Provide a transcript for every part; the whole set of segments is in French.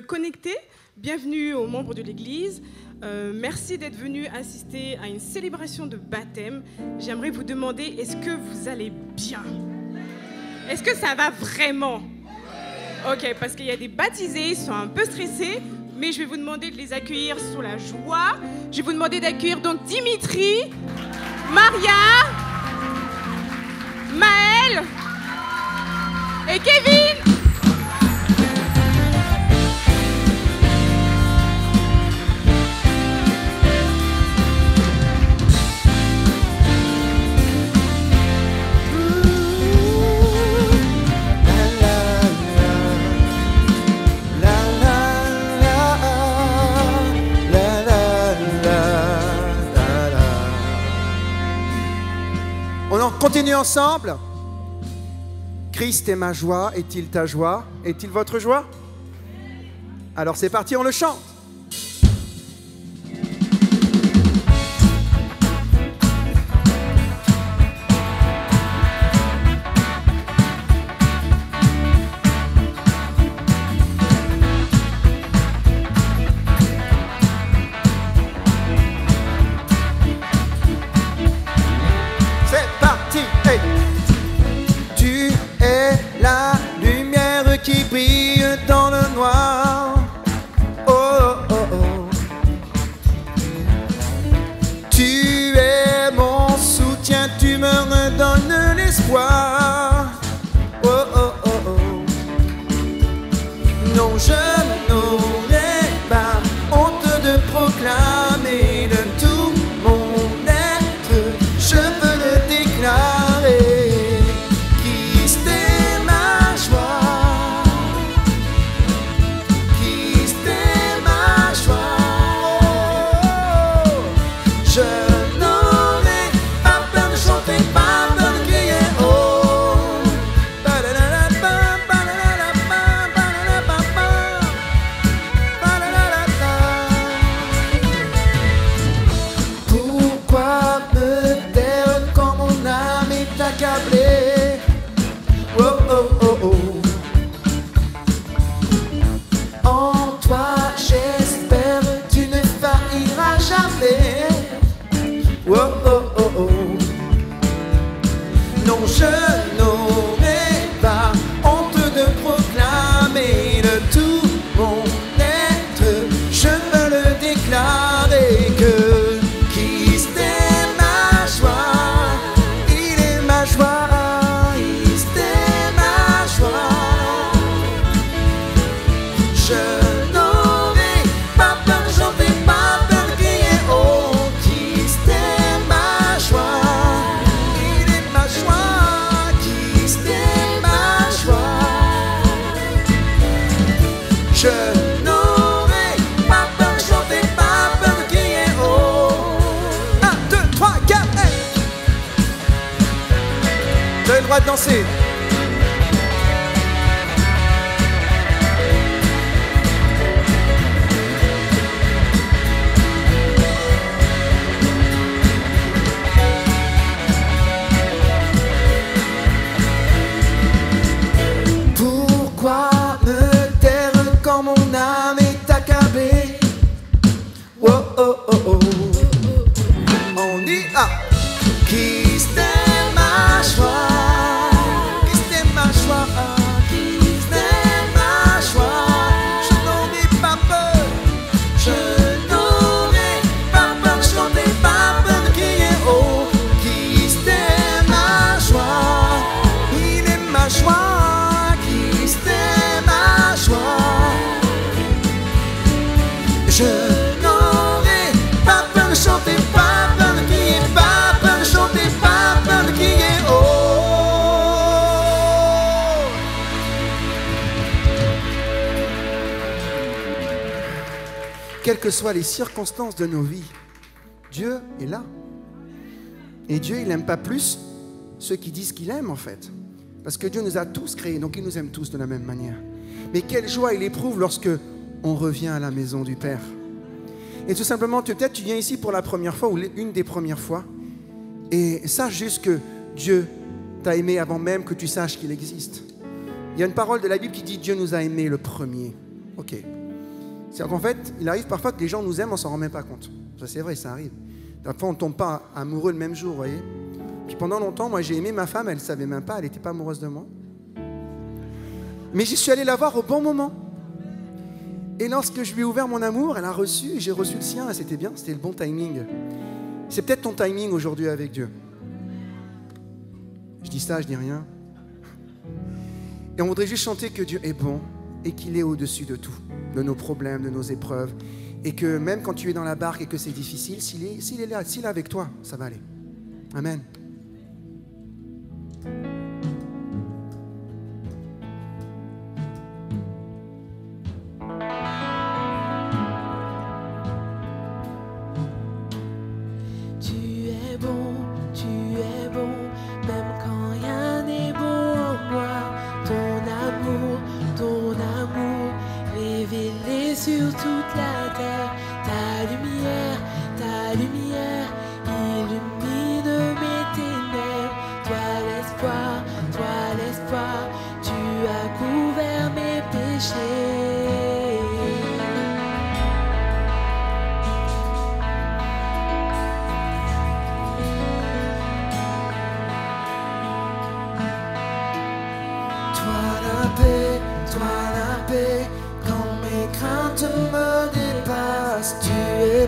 connectés, bienvenue aux membres de l'Église. Merci d'être venus assister à une célébration de baptême. J'aimerais vous demander, est-ce que vous allez bien? Est-ce que ça va vraiment? Ok, parce qu'il y a des baptisés, ils sont un peu stressés, mais je vais vous demander de les accueillir sous la joie. Je vais vous demander d'accueillir donc Dimitri, Maria, Maël et Kevin. On continue ensemble. Christ est ma joie, est-il ta joie? Est-il votre joie? Alors c'est parti, on le chante. Non, je n'aurai pas honte de proclamer de tout mon être, je peux le déclarer. Christ est ma joie, Christ est ma joie. Je n'aurai pas peur de chanter, pas peur de crier. En toi j'espère, tu ne failliras jamais. Non, je n'aurai pas honte de proclamer de tout mon être, je peux le déclarer que Christ est ma joie, il est ma joie. Vous avez le droit de danser. Pourquoi me taire quand mon âme est accablée? On dit ah, Christ est ma joie. Je n'aurai pas peur de chanter, pas peur de crier, pas peur de chanter, pas peur de crier, oh. Quelles que soient les circonstances de nos vies, Dieu est là. Et Dieu, il n'aime pas plus ceux qui disent qu'il aime en fait. Parce que Dieu nous a tous créés, donc il nous aime tous de la même manière. Mais quelle joie il éprouve lorsque on revient à la maison du Père. Et tout simplement, peut-être tu viens ici pour la première fois ou une des premières fois et sache juste que Dieu t'a aimé avant même que tu saches qu'il existe. Il y a une parole de la Bible qui dit Dieu nous a aimés le premier. Ok. C'est-à-dire qu'en fait, il arrive parfois que les gens nous aiment, on ne s'en rend même pas compte. Ça, c'est vrai, ça arrive. Parfois, on ne tombe pas amoureux le même jour, vous voyez. Puis pendant longtemps, moi, j'ai aimé ma femme, elle ne savait même pas, elle n'était pas amoureuse de moi. Mais j'y suis allé la voir au bon moment. Et lorsque je lui ai ouvert mon amour, elle a reçu, et j'ai reçu le sien, et c'était bien, c'était le bon timing. C'est peut-être ton timing aujourd'hui avec Dieu. Je dis ça, je dis rien. Et on voudrait juste chanter que Dieu est bon et qu'il est au-dessus de tout, de nos problèmes, de nos épreuves. Et que même quand tu es dans la barque et que c'est difficile, s'il est là avec toi, ça va aller. Amen. Sur toute la terre, ta lumière illumine mes ténèbres. Toi l'espoir, tu as couvert mes péchés. Toi la paix, quand mes craintes me dépassent, tu es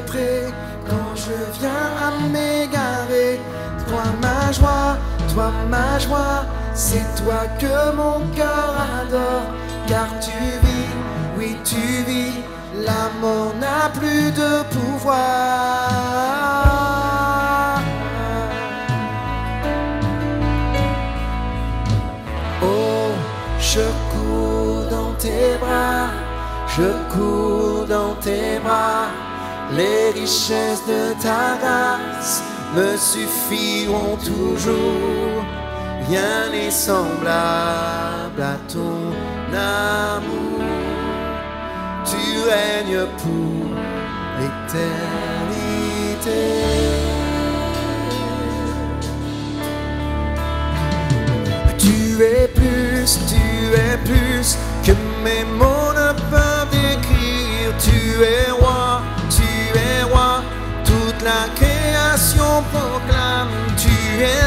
prêt, quand je viens à m'égarer. Toi ma joie, c'est toi que mon cœur adore, car tu vis, oui tu vis, la mort n'a plus de pouvoir. Oh, je cours dans tes bras, les richesses de ta grâce me suffiront toujours. Rien n'est semblable à ton amour, tu règnes pour l'éternité. Tu es plus que mes mots ne peuvent décrire. Tu es roi, toute la création proclame. Tu es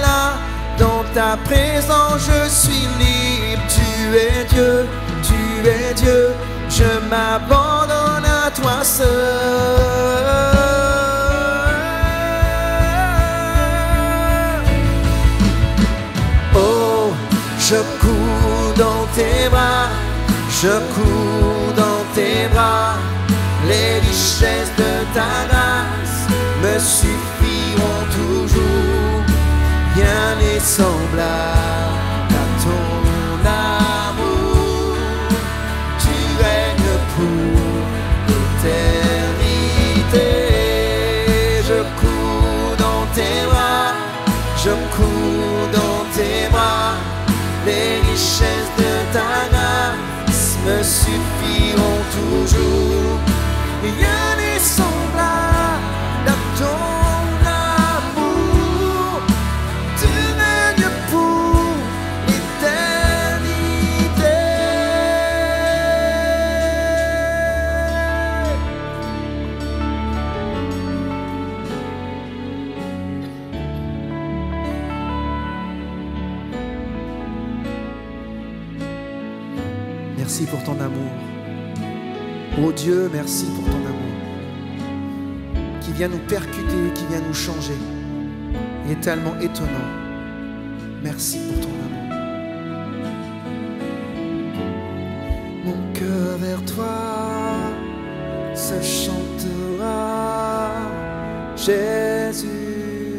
là, dans ta présence je suis libre. Tu es Dieu, je m'abandonne à toi seul. Je cours dans tes bras, les richesses de ta grâce me suffiront toujours. Rien n'est semblable à ton amour, tu règnes pour l'éternité. Je cours dans tes bras, les richesses de ta grâce me suffiront toujours. Rien n'est semblable à ton amour, tu règnes pour l'éternité. Merci pour ton amour. Oh Dieu, merci pour ton amour qui vient nous percuter, qui vient nous changer. Il est tellement étonnant. Merci pour ton amour. Mon cœur vers toi se chantera. Jésus,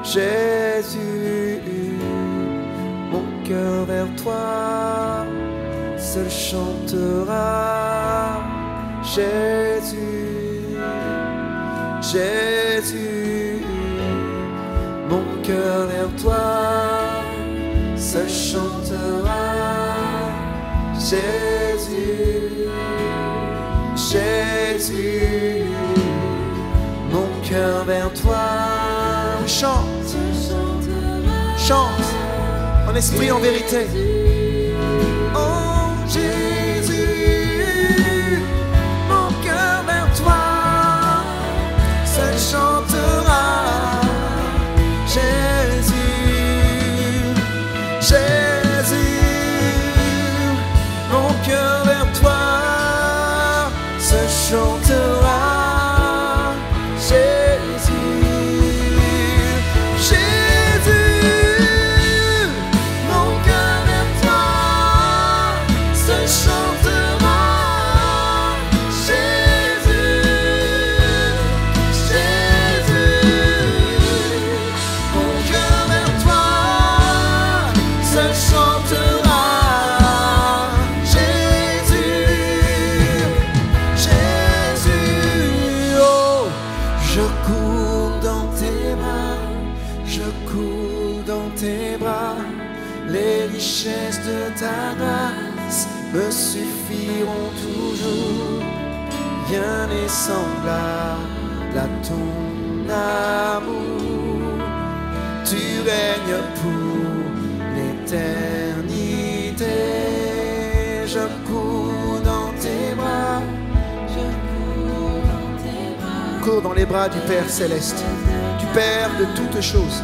Jésus, mon cœur vers toi se chantera. Jésus, Jésus, mon cœur vers toi se chantera. Jésus, Jésus, mon cœur vers toi. Chante, chante, en esprit, en vérité. Oh, chantera Jésus, Jésus. Mon cœur vers toi se chantera Jésus, Jésus. Oh, je cours dans tes bras, je cours dans tes bras. Les richesses de ta grâce me suffiront toujours. Rien n'est semblable à ton amour. Tu règnes pour l'éternité. Je cours dans tes bras, je cours dans tes bras. Cours dans les bras du Père céleste, du Père de toutes choses.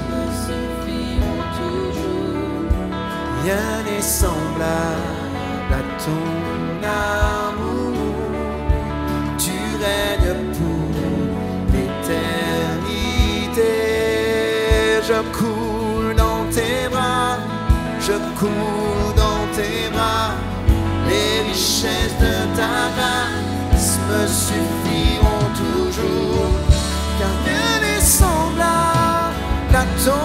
Rien n'est semblable à ton amour. Tu règnes pour l'éternité. Je cours dans tes bras, je cours dans tes bras. Les richesses de ta grâce me suffiront toujours. Car rien n'est semblable à ton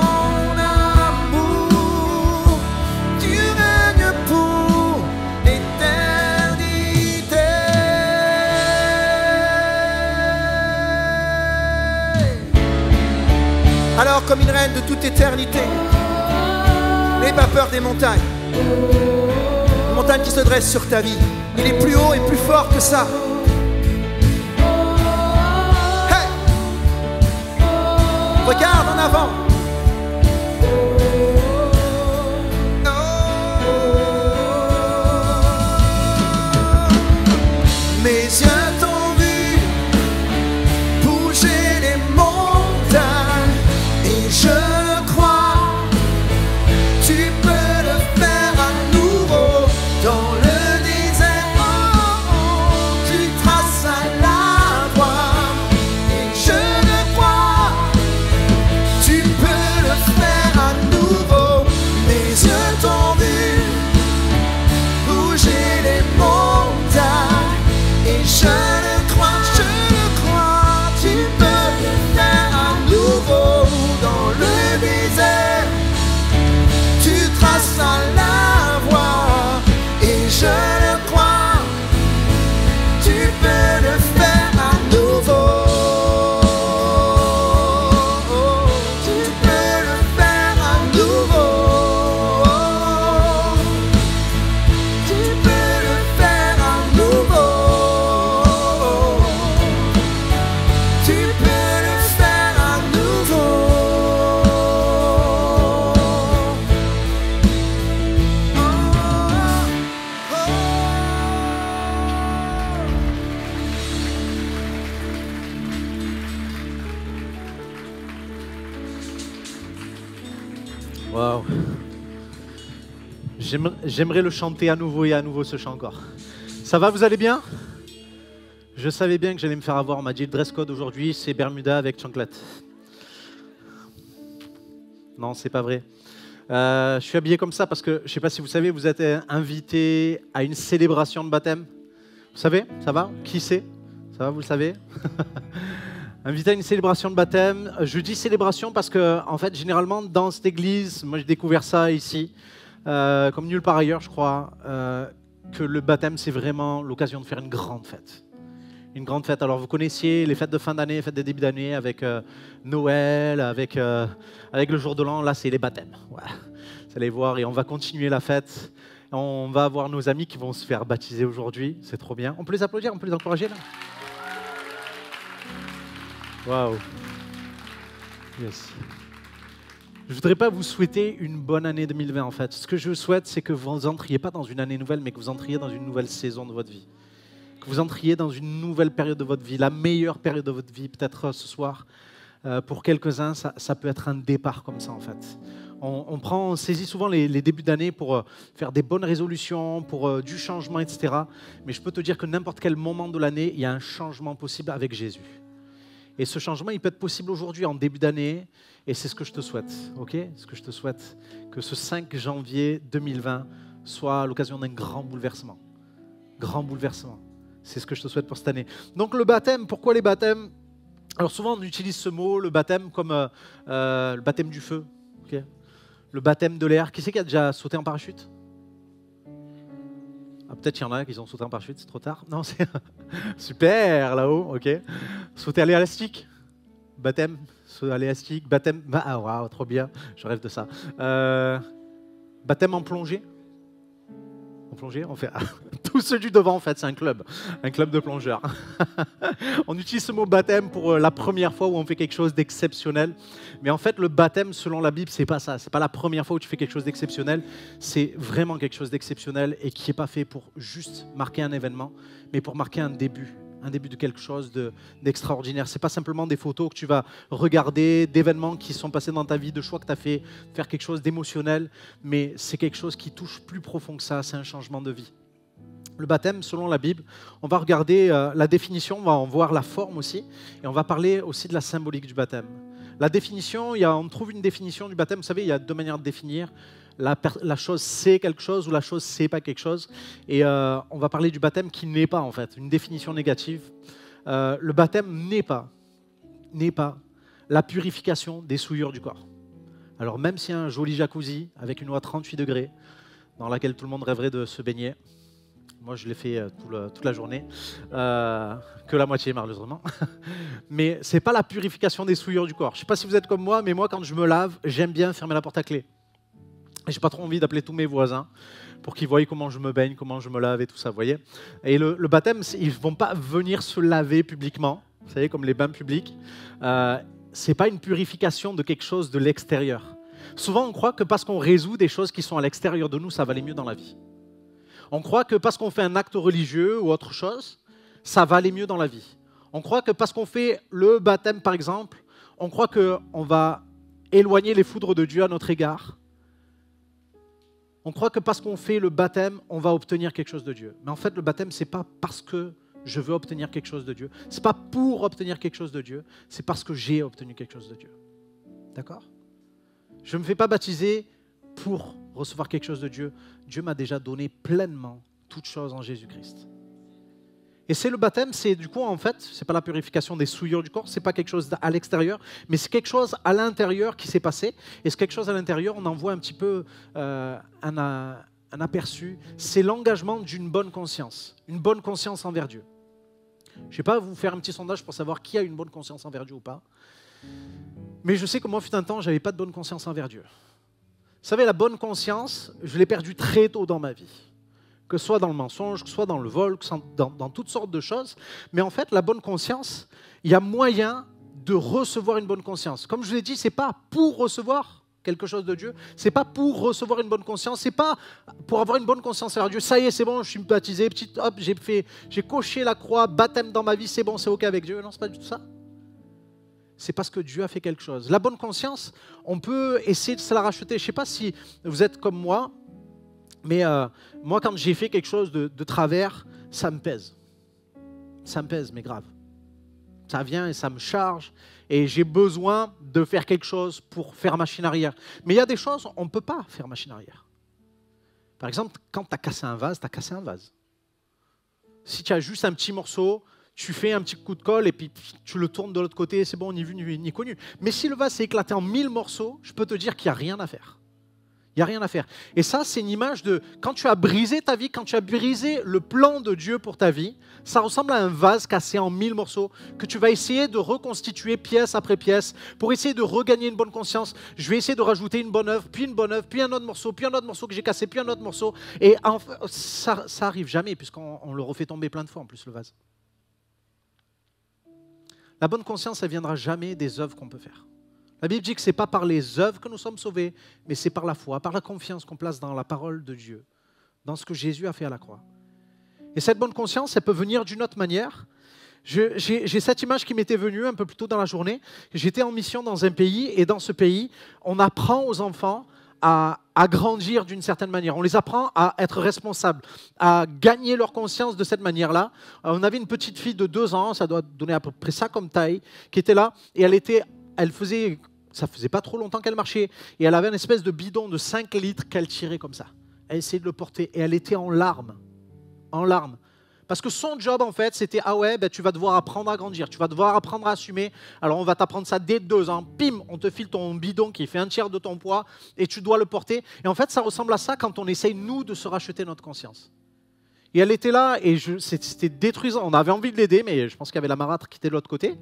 Alors, comme il règne de toute éternité, n'aie pas peur des montagnes. Une montagne qui se dresse sur ta vie. Il est plus haut et plus fort que ça. Hey! Regarde en avant. Mes yeux t'ont vu bouger les montagnes. Je le crois, tu peux le faire à nouveau dans le désert. Oh, oh, tu traces la voie. Et je le crois, tu peux le faire à nouveau. Mes yeux t'ont vu bouger les montagnes. Et je le crois, tu peux le faire à nouveau. Dans le désert, tu traces la voie. Et je le crois, tu peux le faire à nouveau. Tu peux le faire à nouveau. Tu peux le faire à nouveau. Tu peux le faire à nouveau. Waouh. J'aimerais le chanter à nouveau et à nouveau ce chant encore. Ça va, vous allez bien? Je savais bien que j'allais me faire avoir. On m'a dit le dress code aujourd'hui, c'est Bermuda avec chanclette. Non, c'est pas vrai. Je suis habillé comme ça parce que, je ne sais pas si vous savez, vous êtes invité à une célébration de baptême. Vous savez? Ça va? Qui c'est? Ça va, vous le savez? Invité à une célébration de baptême. Je dis célébration parce que, en fait, généralement, dans cette église, moi j'ai découvert ça ici, comme nulle part ailleurs, je crois, que le baptême, c'est vraiment l'occasion de faire une grande fête. Une grande fête. Alors, vous connaissiez les fêtes de fin d'année, les fêtes de début d'année, avec Noël, avec le jour de l'an. Là, c'est les baptêmes. Voilà. Vous allez voir, et on va continuer la fête. On va avoir nos amis qui vont se faire baptiser aujourd'hui. C'est trop bien. On peut les applaudir, on peut les encourager là. Waouh. Yes. Je ne voudrais pas vous souhaiter une bonne année 2020 en fait. Ce que je souhaite, c'est que vous n'entriez pas dans une année nouvelle, mais que vous entriez dans une nouvelle saison de votre vie. Que vous entriez dans une nouvelle période de votre vie, la meilleure période de votre vie, peut-être ce soir. Pour quelques-uns, ça peut être un départ comme ça en fait. On saisit souvent les débuts d'année pour faire des bonnes résolutions, pour du changement, etc. Mais je peux te dire que n'importe quel moment de l'année, il y a un changement possible avec Jésus. Et ce changement, il peut être possible aujourd'hui, en début d'année, et c'est ce que je te souhaite, ok? Ce que je te souhaite, que ce 5 janvier 2020 soit l'occasion d'un grand bouleversement. Grand bouleversement. C'est ce que je te souhaite pour cette année. Donc le baptême, pourquoi les baptêmes? Alors souvent on utilise ce mot, le baptême, comme le baptême du feu, okay, le baptême de l'air. Qui c'est qui a déjà sauté en parachute? Ah, peut-être qu'il y en a qui ont sauté en parachute, c'est trop tard. Non, c'est super là-haut, ok. Sauter à l'élastique, baptême, saut à l'élastique, baptême. Ah waouh, trop bien, je rêve de ça. Baptême en plongée. En plongée, on fait tous ceux du devant en fait, c'est un club de plongeurs. On utilise ce mot baptême pour la première fois où on fait quelque chose d'exceptionnel. Mais en fait, le baptême, selon la Bible, c'est pas ça. C'est pas la première fois où tu fais quelque chose d'exceptionnel. C'est vraiment quelque chose d'exceptionnel et qui n'est pas fait pour juste marquer un événement, mais pour marquer un début de quelque chose d'extraordinaire. Ce n'est pas simplement des photos que tu vas regarder, d'événements qui sont passés dans ta vie, de choix que tu as fait, faire quelque chose d'émotionnel, mais c'est quelque chose qui touche plus profond que ça, c'est un changement de vie. Le baptême, selon la Bible, on va regarder la définition, on va en voir la forme aussi, et on va parler aussi de la symbolique du baptême. La définition, on trouve une définition du baptême, vous savez, il y a deux manières de définir. La chose c'est quelque chose ou la chose c'est pas quelque chose. Et on va parler du baptême qui n'est pas en fait, une définition négative. Le baptême n'est pas la purification des souillures du corps. Alors même s'il y a un joli jacuzzi avec une eau à 38 degrés dans laquelle tout le monde rêverait de se baigner, moi je l'ai fait toute la journée, que la moitié malheureusement. Mais c'est pas la purification des souillures du corps. Je sais pas si vous êtes comme moi, mais moi quand je me lave, j'aime bien fermer la porte à clé. Je n'ai pas trop envie d'appeler tous mes voisins pour qu'ils voient comment je me baigne, comment je me lave et tout ça, vous voyez. Et le baptême, ils ne vont pas venir se laver publiquement, vous savez, comme les bains publics. Ce n'est pas une purification de quelque chose de l'extérieur. Souvent, on croit que parce qu'on résout des choses qui sont à l'extérieur de nous, ça va aller mieux dans la vie. On croit que parce qu'on fait un acte religieux ou autre chose, ça va aller mieux dans la vie. On croit que parce qu'on fait le baptême, par exemple, on croit qu'on va éloigner les foudres de Dieu à notre égard. On croit que parce qu'on fait le baptême, on va obtenir quelque chose de Dieu. Mais en fait, le baptême, ce n'est pas parce que je veux obtenir quelque chose de Dieu. Ce n'est pas pour obtenir quelque chose de Dieu. C'est parce que j'ai obtenu quelque chose de Dieu. D'accord? Je ne me fais pas baptiser pour recevoir quelque chose de Dieu. Dieu m'a déjà donné pleinement toutes choses en Jésus-Christ. Et c'est le baptême, c'est du coup, en fait, ce n'est pas la purification des souillures du corps, ce n'est pas quelque chose à l'extérieur, mais c'est quelque chose à l'intérieur qui s'est passé. Et c'est quelque chose à l'intérieur, on en voit un petit peu un aperçu. C'est l'engagement d'une bonne conscience, une bonne conscience envers Dieu. Je ne vais pas vous faire un petit sondage pour savoir qui a une bonne conscience envers Dieu ou pas. Mais je sais que moi, fut un temps, je n'avais pas de bonne conscience envers Dieu. Vous savez, la bonne conscience, je l'ai perdue très tôt dans ma vie. Que ce soit dans le mensonge, que ce soit dans le vol, que ce soit dans toutes sortes de choses. Mais en fait, la bonne conscience, il y a moyen de recevoir une bonne conscience. Comme je vous l'ai dit, ce n'est pas pour recevoir quelque chose de Dieu, ce n'est pas pour recevoir une bonne conscience, ce n'est pas pour avoir une bonne conscience envers Dieu. Ça y est, c'est bon, je suis baptisé, hop, j'ai coché la croix, baptême dans ma vie, c'est bon, c'est OK avec Dieu. Non, ce n'est pas du tout ça. C'est parce que Dieu a fait quelque chose. La bonne conscience, on peut essayer de se la racheter. Je ne sais pas si vous êtes comme moi, mais moi, quand j'ai fait quelque chose de travers, ça me pèse. Ça me pèse, mais grave. Ça vient et ça me charge. Et j'ai besoin de faire quelque chose pour faire machine arrière. Mais il y a des choses, on ne peut pas faire machine arrière. Par exemple, quand tu as cassé un vase, tu as cassé un vase. Si tu as juste un petit morceau, tu fais un petit coup de colle et puis tu le tournes de l'autre côté, c'est bon, ni vu ni connu. Mais si le vase s'est éclaté en 1000 morceaux, je peux te dire qu'il n'y a rien à faire. Il n'y a rien à faire. Et ça, c'est une image de quand tu as brisé ta vie, quand tu as brisé le plan de Dieu pour ta vie, ça ressemble à un vase cassé en 1000 morceaux que tu vas essayer de reconstituer pièce après pièce pour essayer de regagner une bonne conscience. Je vais essayer de rajouter une bonne œuvre, puis un autre morceau, puis un autre morceau que j'ai cassé, puis un autre morceau. Et ça n'arrive jamais puisqu'on le refait tomber plein de fois en plus, le vase. La bonne conscience, elle ne viendra jamais des œuvres qu'on peut faire. La Bible dit que ce n'est pas par les œuvres que nous sommes sauvés, mais c'est par la foi, par la confiance qu'on place dans la parole de Dieu, dans ce que Jésus a fait à la croix. Et cette bonne conscience, elle peut venir d'une autre manière. J'ai cette image qui m'était venue un peu plus tôt dans la journée. J'étais en mission dans un pays, et dans ce pays, on apprend aux enfants à grandir d'une certaine manière. On les apprend à être responsables, à gagner leur conscience de cette manière-là. On avait une petite fille de 2 ans, ça doit donner à peu près ça comme taille, qui était là, et ça faisait pas trop longtemps qu'elle marchait, et elle avait une espèce de bidon de 5 litres qu'elle tirait comme ça. Elle essayait de le porter, et elle était en larmes, Parce que son job, en fait, c'était « Ah ouais, ben, tu vas devoir apprendre à grandir, tu vas devoir apprendre à assumer. Alors, on va t'apprendre ça dès 2 ans. Pim, on te file ton bidon qui fait 1/3 de ton poids et tu dois le porter. » Et en fait, ça ressemble à ça quand on essaye, nous, de se racheter notre conscience. Et elle était là et c'était détruisant. On avait envie de l'aider, mais je pense qu'il y avait la marâtre qui était de l'autre côté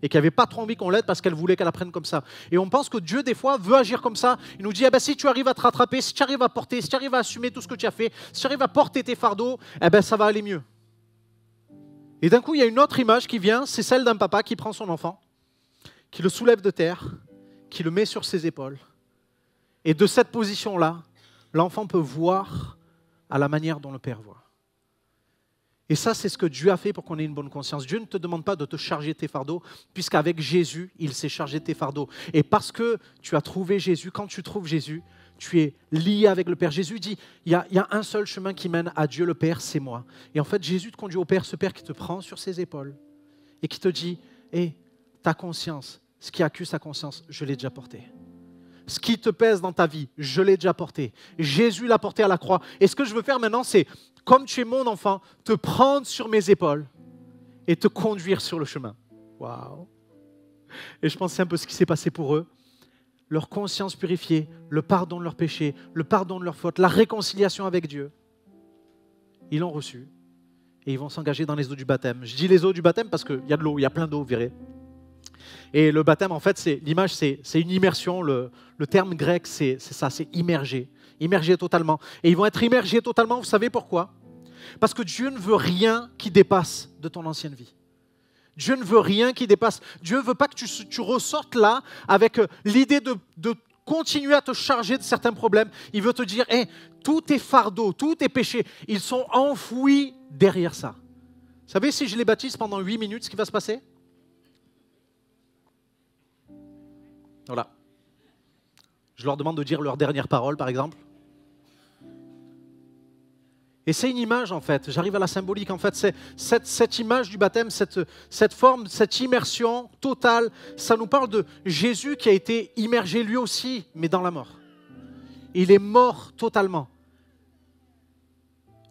et qui n'avait pas trop envie qu'on l'aide parce qu'elle voulait qu'elle apprenne comme ça. Et on pense que Dieu, des fois, veut agir comme ça. Il nous dit, eh ben, si tu arrives à te rattraper, si tu arrives à porter, si tu arrives à assumer tout ce que tu as fait, si tu arrives à porter tes fardeaux, eh ben, ça va aller mieux. Et d'un coup, il y a une autre image qui vient, c'est celle d'un papa qui prend son enfant, qui le soulève de terre, qui le met sur ses épaules. Et de cette position-là, l'enfant peut voir à la manière dont le père voit. Et ça, c'est ce que Dieu a fait pour qu'on ait une bonne conscience. Dieu ne te demande pas de te charger de tes fardeaux, puisqu'avec Jésus, il s'est chargé de tes fardeaux. Et parce que tu as trouvé Jésus, quand tu trouves Jésus, tu es lié avec le Père. Jésus dit, il y a un seul chemin qui mène à Dieu le Père, c'est moi. Et en fait, Jésus te conduit au Père, ce Père qui te prend sur ses épaules et qui te dit, hé, ta conscience, ce qui accuse ta conscience, je l'ai déjà porté. Ce qui te pèse dans ta vie, je l'ai déjà porté. Jésus l'a porté à la croix. Et ce que je veux faire maintenant, c'est, comme tu es mon enfant, te prendre sur mes épaules et te conduire sur le chemin. Waouh! Et je pense que c'est un peu ce qui s'est passé pour eux. Leur conscience purifiée, le pardon de leurs péchés, le pardon de leurs fautes, la réconciliation avec Dieu. Ils l'ont reçu et ils vont s'engager dans les eaux du baptême. Je dis les eaux du baptême parce qu'il y a de l'eau, il y a plein d'eau, vous verrez. Et le baptême, en fait, l'image, c'est une immersion. Le terme grec, c'est ça, c'est immerger. Immerger totalement. Et ils vont être immergés totalement, vous savez pourquoi? Parce que Dieu ne veut rien qui dépasse de ton ancienne vie. Dieu ne veut rien qui dépasse. Dieu ne veut pas que tu ressortes là avec l'idée de continuer à te charger de certains problèmes. Il veut te dire, hey, tous tes fardeaux, tous tes péchés, ils sont enfouis derrière ça. Vous savez, si je les baptise pendant 8 minutes, ce qui va se passer? Voilà. Je leur demande de dire leur dernière parole, par exemple. Et c'est une image, en fait. J'arrive à la symbolique. En fait, c'est cette image du baptême, cette forme, cette immersion totale, ça nous parle de Jésus qui a été immergé lui aussi, mais dans la mort. Il est mort totalement.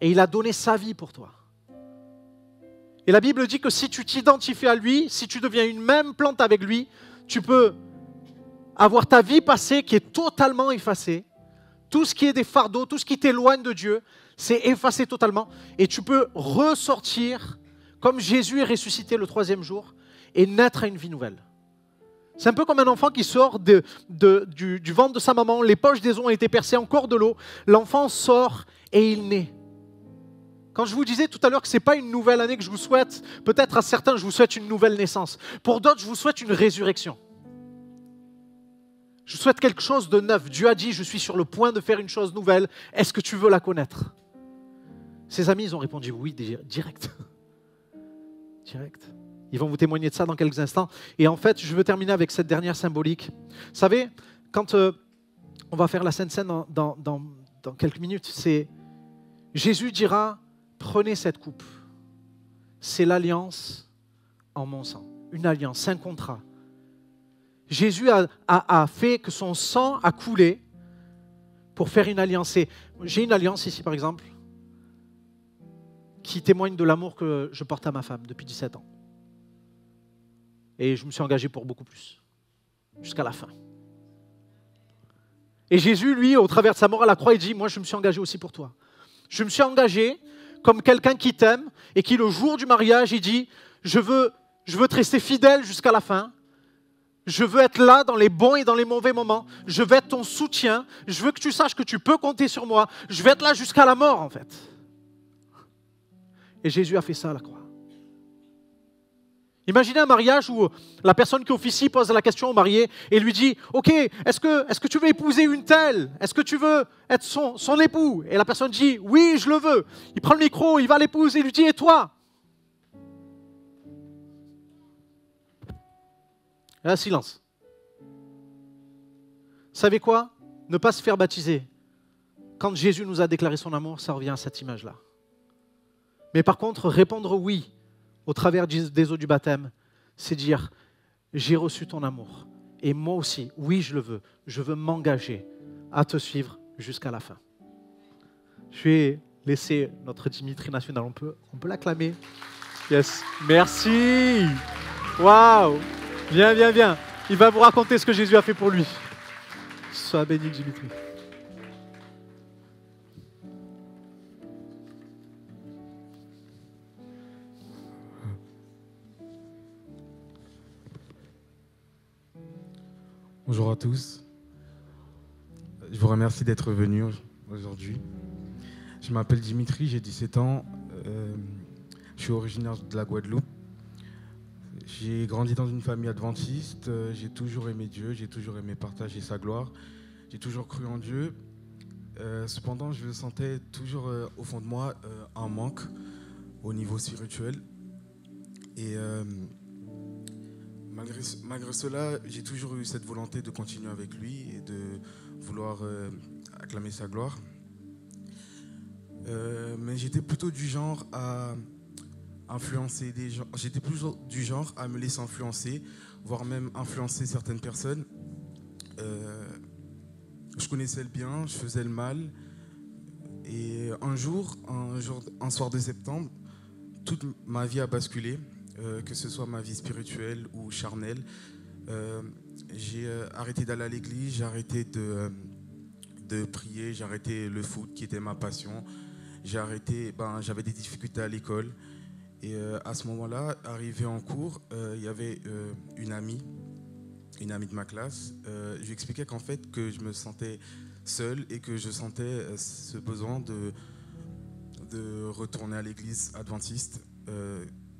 Et il a donné sa vie pour toi. Et la Bible dit que si tu t'identifies à lui, si tu deviens une même plante avec lui, tu peux avoir ta vie passée qui est totalement effacée. Tout ce qui est des fardeaux, tout ce qui t'éloigne de Dieu, c'est effacé totalement. Et tu peux ressortir comme Jésus est ressuscité le 3e jour et naître à une vie nouvelle. C'est un peu comme un enfant qui sort du ventre de sa maman, les poches des os ont été percées, encore de l'eau. L'enfant sort et il naît. Quand je vous disais tout à l'heure que ce n'est pas une nouvelle année que je vous souhaite, peut-être à certains je vous souhaite une nouvelle naissance. Pour d'autres, je vous souhaite une résurrection. Je souhaite quelque chose de neuf. Dieu a dit, je suis sur le point de faire une chose nouvelle. Est-ce que tu veux la connaître? Ses amis, ils ont répondu oui, direct. Direct. Ils vont vous témoigner de ça dans quelques instants. Et en fait, je veux terminer avec cette dernière symbolique. Vous savez, quand on va faire la Sainte Seine dans quelques minutes, c'est Jésus dira, prenez cette coupe. C'est l'alliance en mon sang. Une alliance, un contrat. Jésus a fait que son sang a coulé pour faire une alliance. J'ai une alliance ici, par exemple, qui témoigne de l'amour que je porte à ma femme depuis 17 ans. Et je me suis engagé pour beaucoup plus, jusqu'à la fin. Et Jésus, lui, au travers de sa mort à la croix, il dit, moi, je me suis engagé aussi pour toi. Je me suis engagé comme quelqu'un qui t'aime et qui, le jour du mariage, il dit, je veux te rester fidèle jusqu'à la fin. Je veux être là dans les bons et dans les mauvais moments. Je veux être ton soutien. Je veux que tu saches que tu peux compter sur moi. Je vais être là jusqu'à la mort, en fait. Et Jésus a fait ça à la croix. Imaginez un mariage où la personne qui officie pose la question au marié et lui dit « Ok, est-ce que tu veux épouser une telle? Est-ce que tu veux être son époux ?» Et la personne dit « Oui, je le veux. » Il prend le micro, il va l'épouser et lui dit « Et toi ?» Et là, silence. Vous savez quoi? Ne pas se faire baptiser. Quand Jésus nous a déclaré son amour, ça revient à cette image-là. Mais par contre, répondre oui au travers des eaux du baptême, c'est dire « J'ai reçu ton amour. Et moi aussi, oui, je le veux. Je veux m'engager à te suivre jusqu'à la fin. » Je vais laisser notre Dimitri national. On peut l'acclamer. Yes. Merci. Waouh. Viens, viens, viens. Il va vous raconter ce que Jésus a fait pour lui. Sois béni, Dimitri. Bonjour à tous. Je vous remercie d'être venus aujourd'hui. Je m'appelle Dimitri, j'ai 17 ans. Je suis originaire de la Guadeloupe. J'ai grandi dans une famille adventiste. J'ai toujours aimé Dieu, j'ai toujours aimé partager sa gloire. J'ai toujours cru en Dieu. Cependant, je sentais toujours au fond de moi un manque au niveau spirituel. Et malgré cela, j'ai toujours eu cette volonté de continuer avec lui et de vouloir acclamer sa gloire. Mais j'étais plutôt du genre à influencer des gens. J'étais plutôt du genre à me laisser influencer, voire même influencer certaines personnes. Je connaissais le bien, je faisais le mal. Et un soir de septembre, toute ma vie a basculé. Que ce soit ma vie spirituelle ou charnelle. J'ai arrêté d'aller à l'église, j'ai arrêté de prier, j'ai arrêté le foot qui était ma passion. J'avais des difficultés à l'école. Et à ce moment-là, arrivé en cours, il y avait une amie de ma classe. Je lui expliquais qu'en fait, que je me sentais seul et que je sentais ce besoin de retourner à l'église adventiste.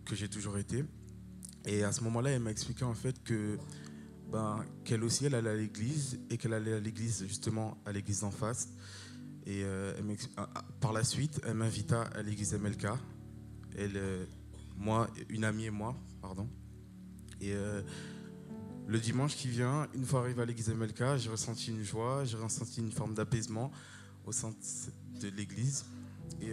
Que j'ai toujours été. Et à ce moment-là, elle m'a expliqué en fait qu'elle aussi, elle allait à l'église et qu'elle allait à l'église, justement, à l'église d'en face. Et par la suite, elle m'invita à l'église MLK. Une amie et moi, pardon. Et le dimanche qui vient, une fois arrivé à l'église MLK, j'ai ressenti une joie, j'ai ressenti une forme d'apaisement au sein de l'église. Et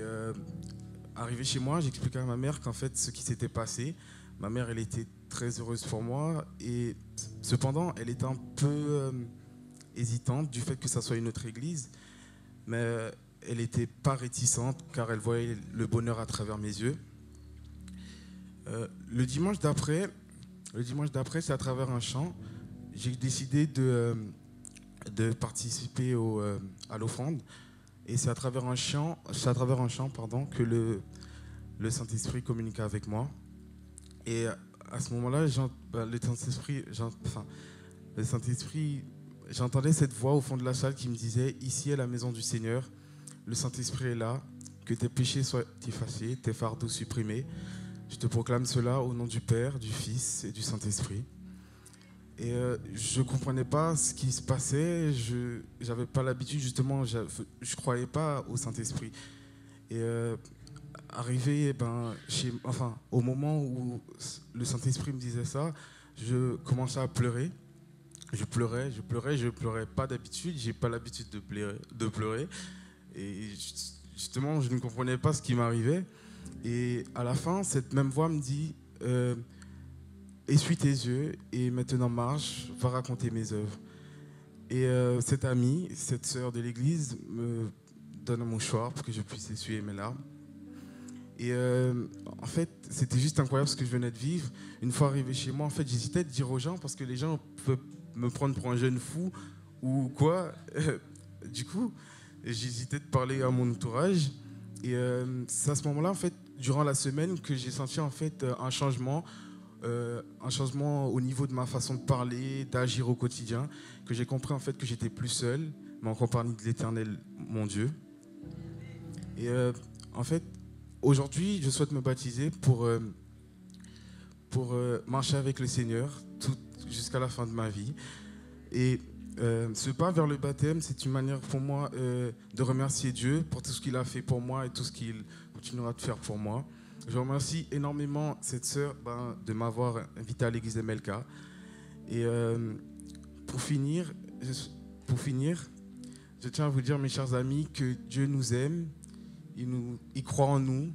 arrivé chez moi, j'expliquais à ma mère qu'en fait, ce qui s'était passé, ma mère, elle était très heureuse pour moi. Et cependant, elle était un peu hésitante du fait que ça soit une autre église. Mais elle n'était pas réticente car elle voyait le bonheur à travers mes yeux. Le dimanche d'après, c'est à travers un chant. J'ai décidé de participer à l'offrande. Et c'est à travers un chant, que le Saint-Esprit communiqua avec moi. Et à ce moment-là, le Saint-Esprit, j'entendais cette voix au fond de la salle qui me disait « Ici est la maison du Seigneur, le Saint-Esprit est là, que tes péchés soient effacés, tes fardeaux supprimés. Je te proclame cela au nom du Père, du Fils et du Saint-Esprit. » Et je ne comprenais pas ce qui se passait, je n'avais pas l'habitude, justement, je ne croyais pas au Saint-Esprit. Et arrivé au moment où le Saint-Esprit me disait ça, je commençais à pleurer. Je pleurais pas d'habitude, j'ai pas l'habitude de pleurer. Et justement, je ne comprenais pas ce qui m'arrivait. Et à la fin, cette même voix me dit essuie tes yeux et maintenant marche, va raconter mes œuvres. Et cette amie, cette sœur de l'église me donne un mouchoir pour que je puisse essuyer mes larmes. Et en fait, c'était juste incroyable ce que je venais de vivre. Une fois arrivé chez moi, en fait, j'hésitais de dire aux gens parce que les gens peuvent me prendre pour un jeune fou ou quoi. Du coup, j'hésitais de parler à mon entourage. Et c'est à ce moment-là, en fait, durant la semaine, que j'ai senti en fait un changement au niveau de ma façon de parler, d'agir au quotidien, que j'ai compris en fait que j'étais plus seul, mais en compagnie de l'Éternel, mon Dieu. Et en fait, aujourd'hui, je souhaite me baptiser pour marcher avec le Seigneur jusqu'à la fin de ma vie. Et ce pas vers le baptême, c'est une manière pour moi de remercier Dieu pour tout ce qu'il a fait pour moi et tout ce qu'il continuera de faire pour moi. Je remercie énormément cette sœur de m'avoir invité à l'église MLK. Et pour finir, je tiens à vous dire, mes chers amis, que Dieu nous aime, il croit en nous,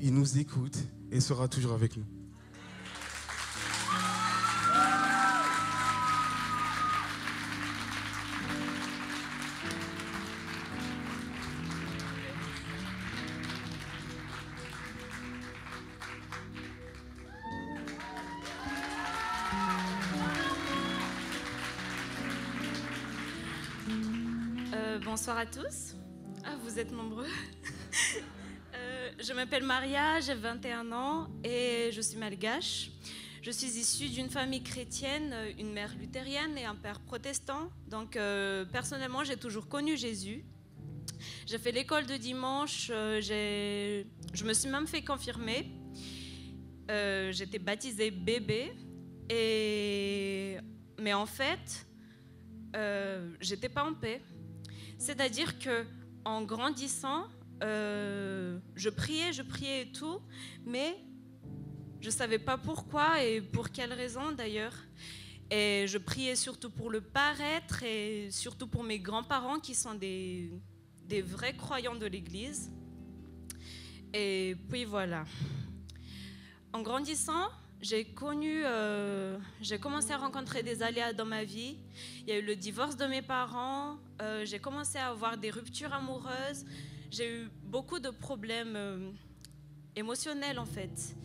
il nous écoute et sera toujours avec nous. Bonsoir à tous. Ah, vous êtes nombreux. Je m'appelle Maria, j'ai 21 ans et je suis malgache. Je suis issue d'une famille chrétienne, une mère luthérienne et un père protestant. Donc personnellement, j'ai toujours connu Jésus. J'ai fait l'école de dimanche, je me suis même fait confirmer. J'étais baptisée bébé, mais en fait, j'étais pas en paix. C'est-à-dire que en grandissant, je priais et tout, mais je savais pas pourquoi et pour quelle raison d'ailleurs. Et je priais surtout pour le paraître et surtout pour mes grands-parents qui sont des vrais croyants de l'Église. Et puis voilà. En grandissant, j'ai commencé à rencontrer des aléas dans ma vie. Il y a eu le divorce de mes parents, j'ai commencé à avoir des ruptures amoureuses, j'ai eu beaucoup de problèmes émotionnels en fait.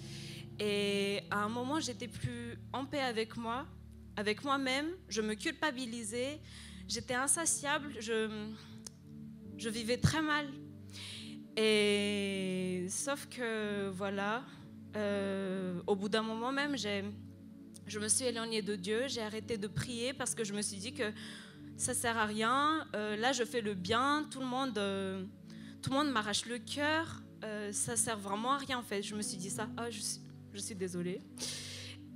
Et à un moment, j'étais plus en paix avec moi-même, je me culpabilisais, j'étais insatiable, je vivais très mal. Et sauf que voilà, au bout d'un moment même, je me suis éloignée de Dieu, j'ai arrêté de prier parce que je me suis dit que ça sert à rien. Là, je fais le bien, tout le monde m'arrache le cœur, ça sert vraiment à rien en fait. Je me suis dit ça. Ah, je suis désolée.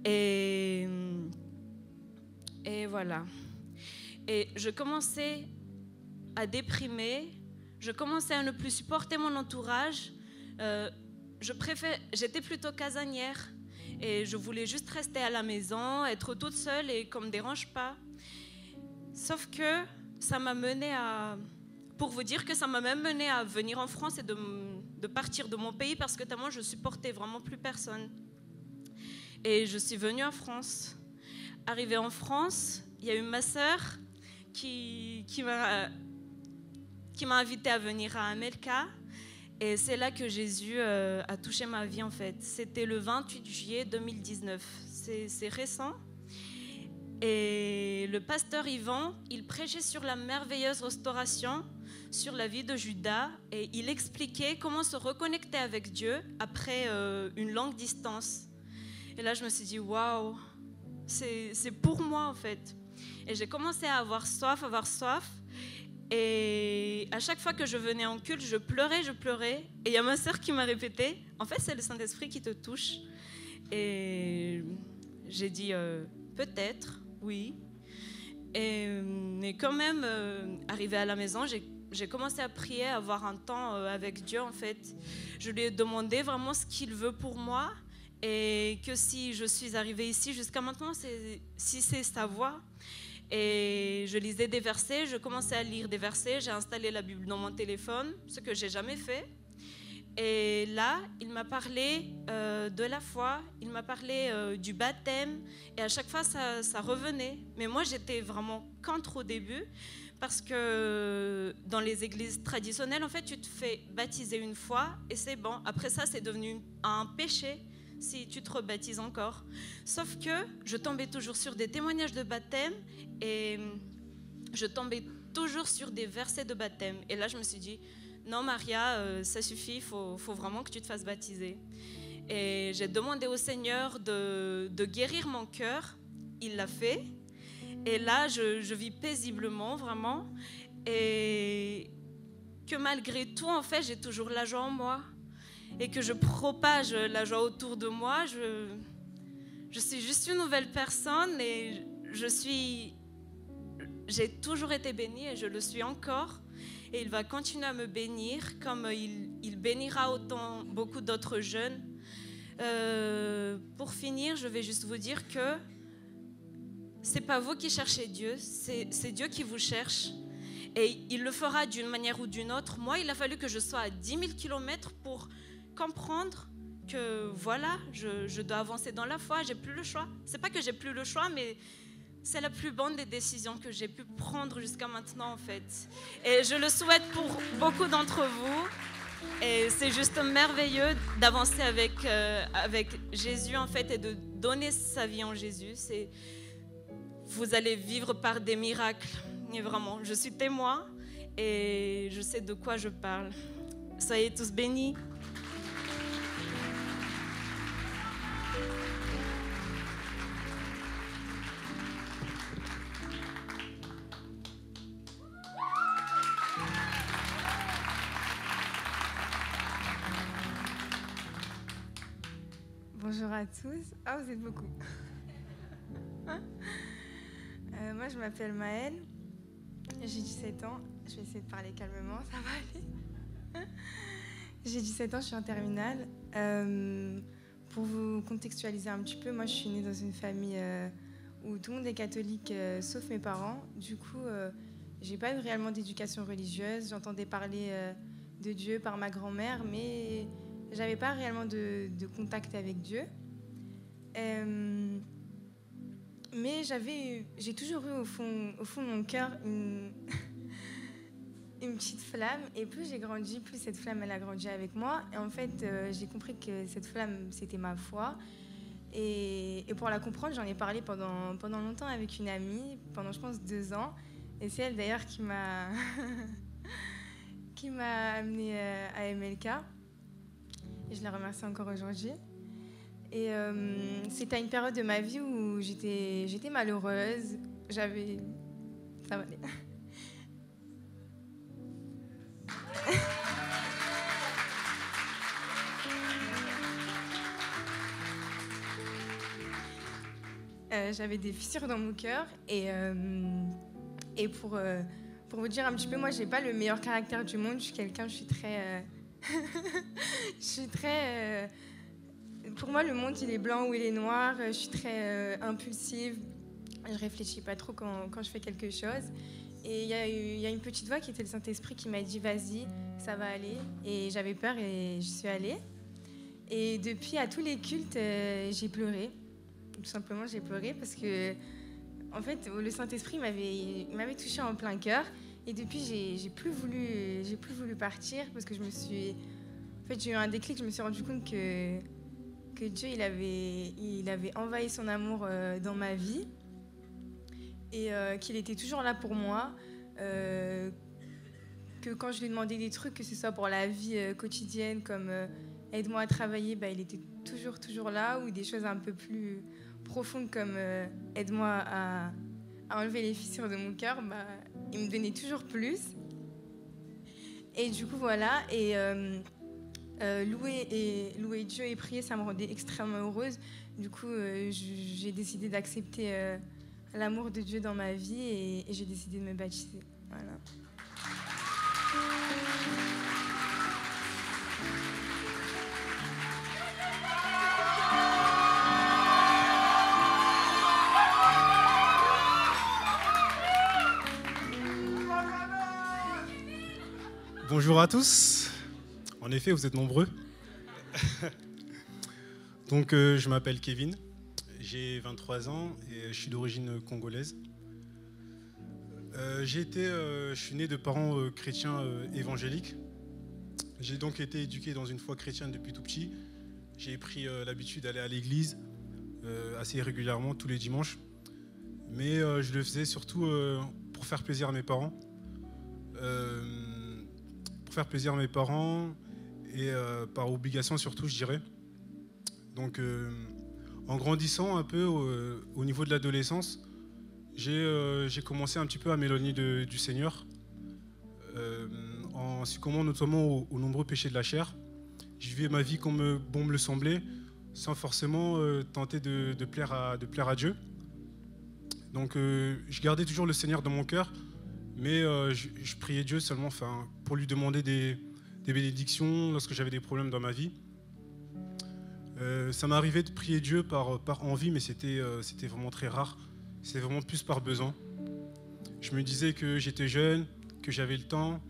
Et voilà. Et je commençais à déprimer, je commençais à ne plus supporter mon entourage. J'étais plutôt casanière et je voulais juste rester à la maison, être toute seule et qu'on ne me dérange pas. Sauf que ça m'a menée pour vous dire que ça m'a même menée à venir en France et de partir de mon pays parce que tellement je supportais vraiment plus personne. Et je suis venue en France. Arrivée en France, il y a eu ma sœur qui m'a invitée à venir à Amelka. Et c'est là que Jésus a touché ma vie en fait. C'était le 28 juillet 2019. C'est récent. Et le pasteur Yvan, il prêchait sur la merveilleuse restauration, sur la vie de Judas. Et il expliquait comment se reconnecter avec Dieu après une longue distance. Et là, je me suis dit, waouh, c'est pour moi en fait. Et j'ai commencé à avoir soif. Et à chaque fois que je venais en culte, je pleurais. Et il y a ma sœur qui m'a répété, en fait, c'est le Saint-Esprit qui te touche. Et j'ai dit, peut-être, oui. Mais quand même, arrivée à la maison, j'ai commencé à prier, à avoir un temps avec Dieu, en fait. Je lui ai demandé vraiment ce qu'il veut pour moi. Et que si je suis arrivée ici jusqu'à maintenant, si c'est sa voix. Et je lisais des versets, je commençais à lire des versets, j'ai installé la Bible dans mon téléphone, ce que j'ai jamais fait. Et là, il m'a parlé de la foi, il m'a parlé du baptême, et à chaque fois, ça revenait. Mais moi, j'étais vraiment contre au début, parce que dans les églises traditionnelles, en fait, tu te fais baptiser une fois, et c'est bon. Après ça, c'est devenu un péché si tu te rebaptises encore. Sauf que je tombais toujours sur des témoignages de baptême et je tombais toujours sur des versets de baptême. Et là, je me suis dit, non Maria, ça suffit, il faut vraiment que tu te fasses baptiser. Et j'ai demandé au Seigneur de guérir mon cœur. Il l'a fait. Et là, je vis paisiblement, vraiment. Et que malgré tout, en fait, j'ai toujours la joie en moi. Et que je propage la joie autour de moi. Je suis juste une nouvelle personne et j'ai toujours été bénie et je le suis encore. Et il va continuer à me bénir comme il bénira beaucoup d'autres jeunes. Pour finir, je vais juste vous dire que c'est pas vous qui cherchez Dieu, c'est Dieu qui vous cherche. Et il le fera d'une manière ou d'une autre. Moi, il a fallu que je sois à 10 000 km pour comprendre que voilà, je dois avancer dans la foi, j'ai plus le choix. C'est pas que j'ai plus le choix, mais c'est la plus bonne des décisions que j'ai pu prendre jusqu'à maintenant en fait. Et je le souhaite pour beaucoup d'entre vous. Et c'est juste merveilleux d'avancer avec Jésus en fait et de donner sa vie en Jésus. Vous allez vivre par des miracles. Et vraiment, je suis témoin. et je sais de quoi je parle. Soyez tous bénis. Bonjour à tous. Ah, vous êtes beaucoup. Moi, je m'appelle Maëlle. J'ai 17 ans. Je vais essayer de parler calmement, ça va aller. J'ai 17 ans, je suis en terminale. Pour vous contextualiser un petit peu, moi, je suis née dans une famille où tout le monde est catholique, sauf mes parents. Du coup, j'ai pas eu réellement d'éducation religieuse. J'entendais parler de Dieu par ma grand-mère, mais j'avais pas réellement de contact avec Dieu. Mais j'ai toujours eu au fond de mon cœur une petite flamme. Et plus j'ai grandi, plus cette flamme elle a grandi avec moi. Et en fait, j'ai compris que cette flamme, c'était ma foi. Et pour la comprendre, j'en ai parlé pendant longtemps avec une amie, pendant je pense 2 ans. Et c'est elle d'ailleurs qui m'a amenée à MLK. Et je la remercie encore aujourd'hui. Et c'était à une période de ma vie où j'étais malheureuse. Ça va aller. J'avais des fissures dans mon cœur. Et pour vous dire un petit peu, moi, j'ai pas le meilleur caractère du monde. Je suis très... pour moi, le monde, il est blanc ou il est noir. Je suis très impulsive. Je réfléchis pas trop quand je fais quelque chose. Et il y a une petite voix qui était le Saint-Esprit qui m'a dit « Vas-y, ça va aller ». Et j'avais peur et je suis allée. Et depuis, à tous les cultes, j'ai pleuré. Tout simplement, j'ai pleuré parce que, en fait, le Saint-Esprit m'avait touchée en plein cœur. Et depuis, j'ai plus voulu partir parce que j'ai eu un déclic. Je me suis rendu compte que Dieu, il avait envahi son amour dans ma vie et qu'il était toujours là pour moi. Que quand je lui demandais des trucs, que ce soit pour la vie quotidienne, comme aide-moi à travailler, il était toujours là, ou des choses un peu plus profondes comme aide-moi à enlever les fissures de mon cœur, il me donnait toujours plus. Et du coup, voilà. Et louer Dieu et prier, ça me rendait extrêmement heureuse. Du coup, j'ai décidé d'accepter l'amour de Dieu dans ma vie et j'ai décidé de me baptiser. Voilà. Bonjour à tous. En effet, vous êtes nombreux. Donc, je m'appelle Kevin, j'ai 23 ans et je suis d'origine congolaise. Je suis né de parents chrétiens évangéliques. J'ai donc été éduqué dans une foi chrétienne depuis tout petit. J'ai pris l'habitude d'aller à l'église assez régulièrement, tous les dimanches. Mais je le faisais surtout pour faire plaisir à mes parents. Et par obligation surtout, je dirais. Donc, en grandissant un peu au niveau de l'adolescence, j'ai commencé un petit peu à m'éloigner du Seigneur, en succombant notamment aux nombreux péchés de la chair. Je vivais ma vie comme bon me le semblait, sans forcément tenter de plaire à Dieu. Donc, je gardais toujours le Seigneur dans mon cœur, mais je priais Dieu seulement pour lui demander des bénédictions lorsque j'avais des problèmes dans ma vie. Ça m'arrivait de prier Dieu par envie, mais c'était vraiment très rare. C'était vraiment plus par besoin. Je me disais que j'étais jeune, que j'avais le temps,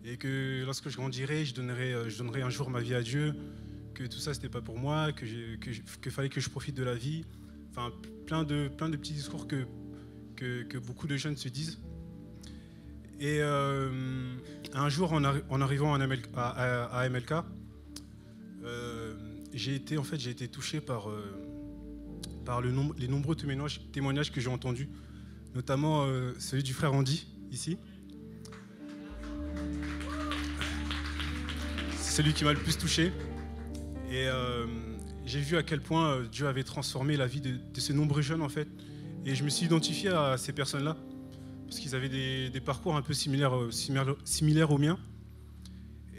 et que lorsque je grandirais, je donnerais un jour ma vie à Dieu, que tout ça, c'était pas pour moi, qu'il fallait que je profite de la vie. Enfin, plein de petits discours que beaucoup de jeunes se disent. Et un jour, en arrivant à MLK, j'ai été touché par les nombreux témoignages que j'ai entendus, notamment celui du frère Andy, ici. celui qui m'a le plus touché. Et j'ai vu à quel point Dieu avait transformé la vie de ces nombreux jeunes en fait. Et je me suis identifié à ces personnes-là parce qu'ils avaient des parcours un peu similaires aux miens.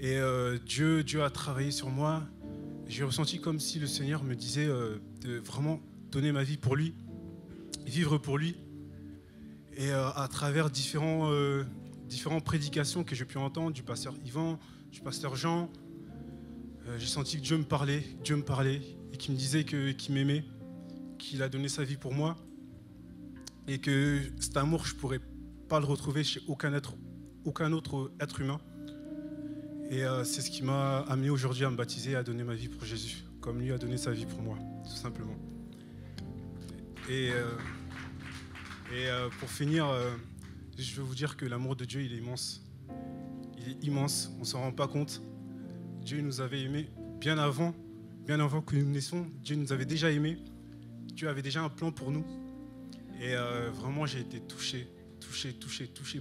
Et Dieu a travaillé sur moi. J'ai ressenti comme si le Seigneur me disait de vraiment donner ma vie pour lui, vivre pour lui. Et à travers différentes prédications que j'ai pu entendre du pasteur Yvan, du pasteur Jean, j'ai senti que Dieu me parlait et qu'il me disait qu'il m'aimait, qu'il a donné sa vie pour moi et que cet amour, je ne pourrais pas le retrouver chez aucun autre être humain. Et c'est ce qui m'a amené aujourd'hui à me baptiser et à donner ma vie pour Jésus, comme lui a donné sa vie pour moi, tout simplement. Et pour finir, je veux vous dire que l'amour de Dieu, il est immense. Il est immense, on ne s'en rend pas compte. Dieu nous avait aimés bien avant que nous naissions. Dieu nous avait déjà aimés. Dieu avait déjà un plan pour nous. Et vraiment, j'ai été touché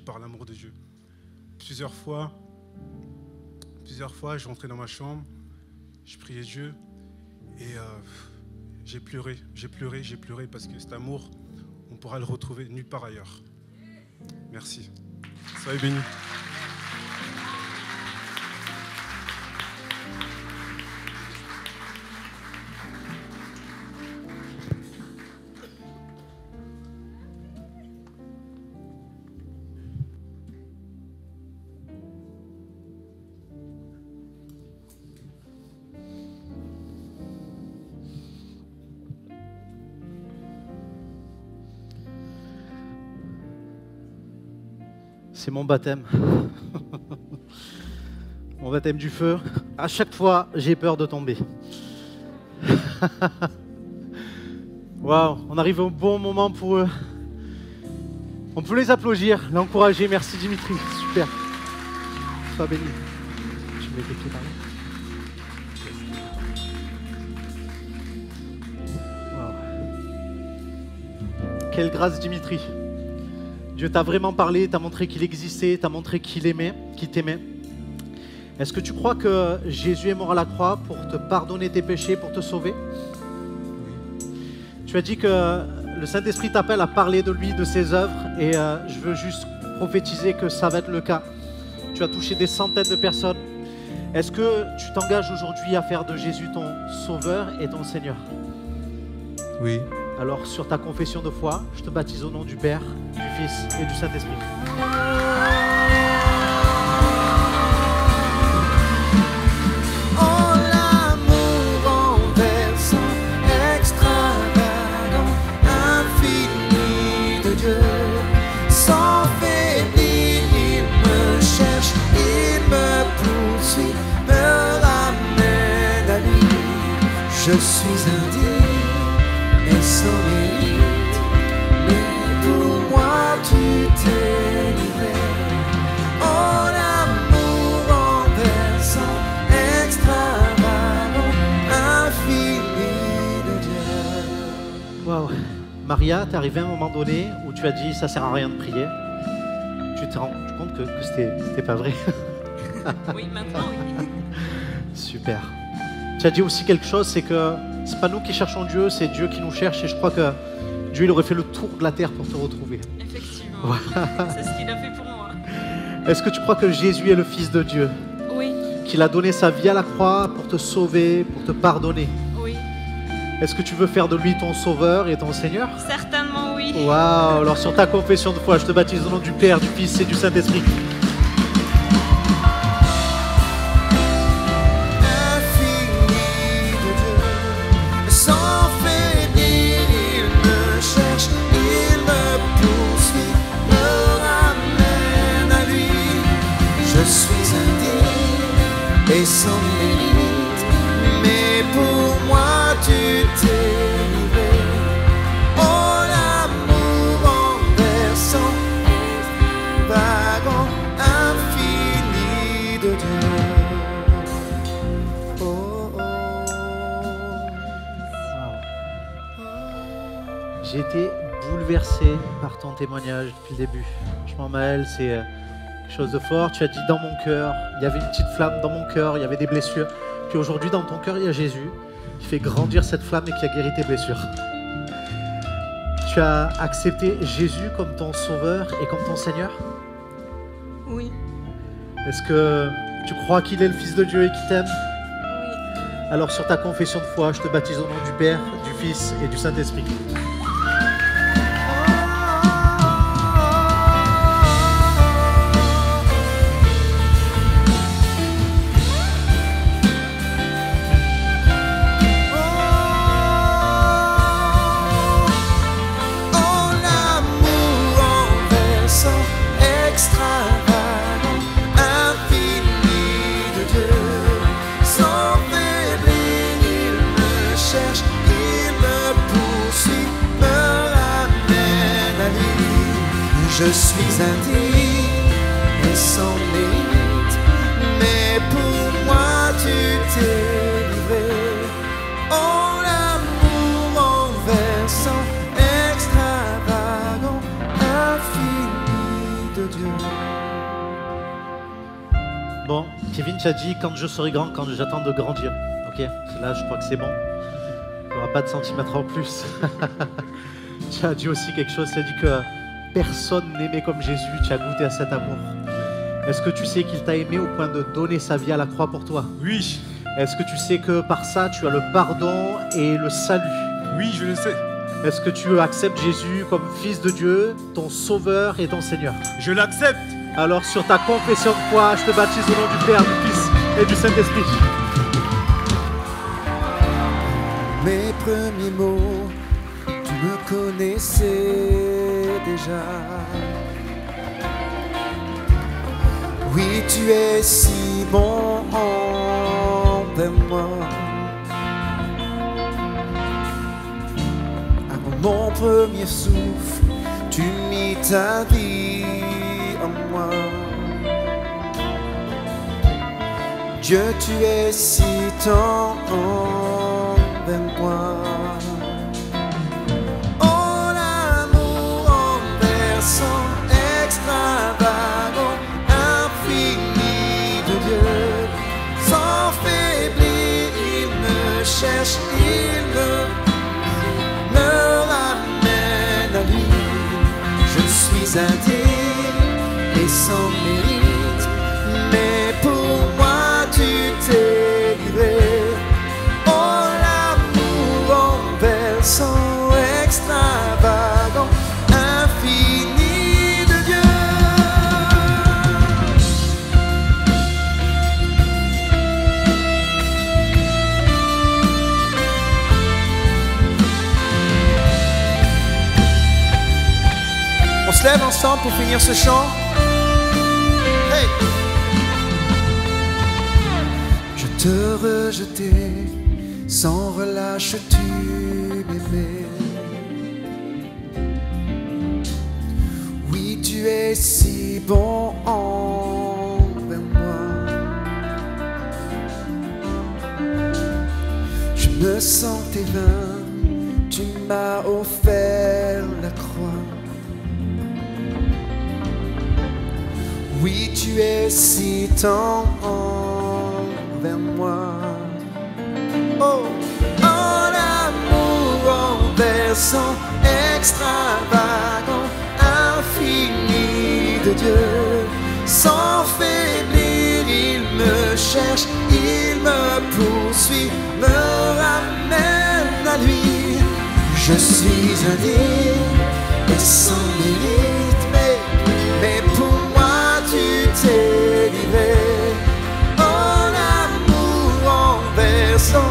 par l'amour de Dieu. Plusieurs fois, je rentrais dans ma chambre, je priais Dieu et j'ai pleuré parce que cet amour, on pourra le retrouver nulle part ailleurs. Merci. Soyez bénis. C'est mon baptême. Mon baptême du feu. À chaque fois, j'ai peur de tomber. Waouh, on arrive au bon moment pour eux. On peut les applaudir, l'encourager. Merci Dimitri, super. Sois béni. Tu mets tes pieds par là. Waouh. Quelle grâce Dimitri. Dieu t'a vraiment parlé, t'a montré qu'il existait, t'a montré qu'il t'aimait. Est-ce que tu crois que Jésus est mort à la croix pour te pardonner tes péchés, pour te sauver? Tu as dit que le Saint-Esprit t'appelle à parler de lui, de ses œuvres, et je veux juste prophétiser que ça va être le cas. Tu as touché des centaines de personnes. Est-ce que tu t'engages aujourd'hui à faire de Jésus ton sauveur et ton Seigneur? Oui. Alors, sur ta confession de foi, je te baptise au nom du Père, du Fils et du Saint-Esprit. Oh, l'amour renversant, extravagant, infini de Dieu. Sans faiblir, il me cherche, il me poursuit, me ramène à lui. Je suis indigne et sans mérite, mais pour moi tu t'es livré. Oh, l'amour renversant, extravagant, infini de Dieu. Waouh. Maria, t'es arrivé à un moment donné où tu as dit ça sert à rien de prier. Tu te rends compte que c'était pas vrai? Oui, maintenant oui. Super. Tu as dit aussi quelque chose, c'est que c'est pas nous qui cherchons Dieu, c'est Dieu qui nous cherche, et je crois que Dieu il aurait fait le tour de la terre pour te retrouver. Effectivement, c'est ce qu'il a fait pour moi. Est-ce que tu crois que Jésus est le Fils de Dieu? Oui, Qu'il a donné sa vie à la croix pour te sauver, pour te pardonner? oui, Est-ce que tu veux faire de lui ton sauveur et ton Seigneur? certainement oui. Waouh. Alors sur ta confession de foi, je te baptise au nom du Père, du Fils et du Saint-Esprit. Et sans mérite, mais pour moi tu t'es livré. Oh, l'amour renversant, extravagant, infini de Dieu. Oh, oh. J'ai été bouleversé par ton témoignage depuis le début. Franchement, Maël, c'est quelque chose de fort. Tu as dit dans mon cœur, il y avait une petite flamme dans mon cœur, il y avait des blessures. Puis aujourd'hui, dans ton cœur, il y a Jésus qui fait grandir cette flamme et qui a guéri tes blessures. Tu as accepté Jésus comme ton sauveur et comme ton Seigneur? Oui, Est-ce que tu crois qu'il est le Fils de Dieu et qu'il t'aime? oui. Alors sur ta confession de foi, je te baptise au nom du Père, du Fils et du Saint-Esprit. Je suis indigne et sans limite, mais pour moi tu t'es livré. Oh l'amour renversant, extravagant, infini de Dieu. Bon, Kevin, tu as dit quand je serai grand, quand j'attends de grandir. Ok, là je crois que c'est bon. Il n'y aura pas de centimètres en plus. Tu as dit aussi quelque chose, tu as dit que personne n'aimait comme Jésus, tu as goûté à cet amour. Est-ce que tu sais qu'il t'a aimé au point de donner sa vie à la croix pour toi? Oui, Est-ce que tu sais que par ça, tu as le pardon et le salut? oui, je le sais. Est-ce que tu acceptes Jésus comme Fils de Dieu, ton Sauveur et ton Seigneur? Je l'accepte. Alors sur ta confession de foi, je te baptise au nom du Père, du Fils et du Saint-Esprit. Mes premiers mots, tu me connaissais déjà. Oui, tu es si bon envers moi. Avant mon premier souffle, tu mis ta vie en moi. Dieu, tu es si tendre envers moi. Oh, l'amour renversant, extravagant, infini de Dieu. Sans faiblir, il me cherche, il me ramène à lui. Je suis indigne et sans mérite, mais pour moi tu t'es livré. Oh, l'amour renversant, extravagant, infini de Dieu. On se lève ensemble pour finir ce chant. Hey! Je te rejetais, sans relâche tu m'aimais. Oui, tu es si bon envers moi. Je me sentais vain, tu m'as offert la croix. Oui, tu es si tendre envers moi. Oh, oh, l'amour renversant, extravagant, infini de Dieu. Sans faiblir, il me cherche, il me poursuit, me ramène à lui. Je suis indigne et sans mérite, mais pour moi tu t'es livré. Oh, l'amour renversant,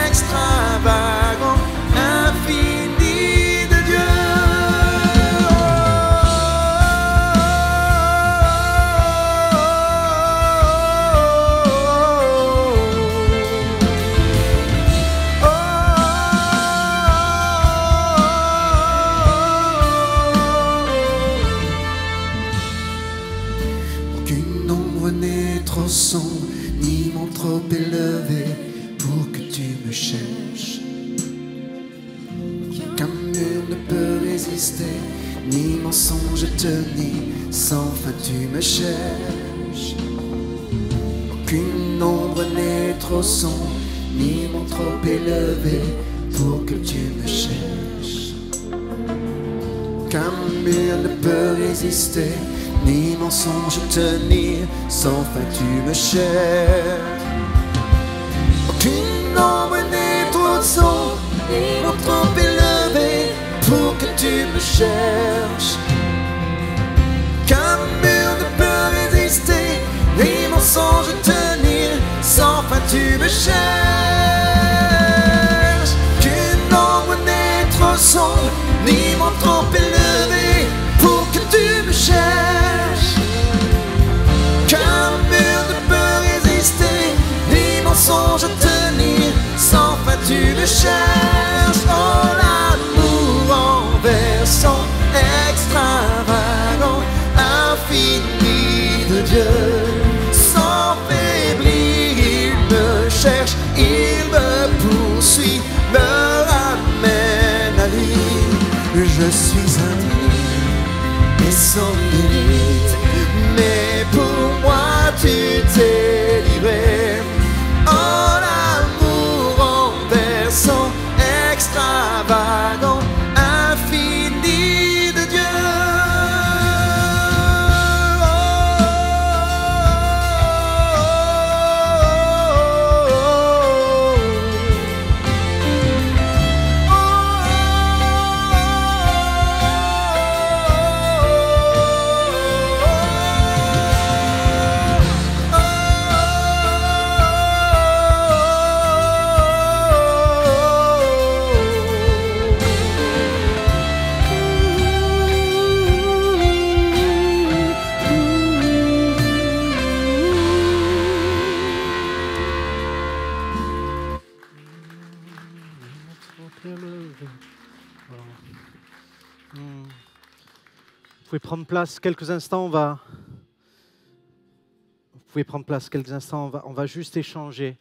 extravagant, infini de Dieu. Aucune ombre n'est trop sombre, ni mon trop élevé pour que tu me cherches. Qu'un mur ne peut résister, ni mensonge tenu, sans fin tu me cherches. Aucune ombre n'est trop sombre, ni mon trop élevé pour que tu me cherches. Qu'un mur ne peut résister, ni mensonge tenir, sans fin tu me cherches. Aucune ombre n'est trop sombre, ni mon trop élevé pour que tu me cherches. Qu'un mur ne peut résister, ni mensonge tenir, sans fin tu me cherches. Qu'une ombre n'est trop sombre, ni mon trop élevé pour que tu me cherches. Qu'un mur ne peut résister, ni mensonge tenir, sans fin tu me cherches. Oh, l'amour renversant, extravagant, infini de Dieu, sans faiblir, il me cherche, il me poursuit, me ramène à lui. Je suis indigne et sans limite, mais pour moi tu t'es livré. Oh, l'amour renversant, extravagant, infini de Dieu. Vous pouvez prendre place quelques instants, Vous pouvez prendre place quelques instants, on va juste échanger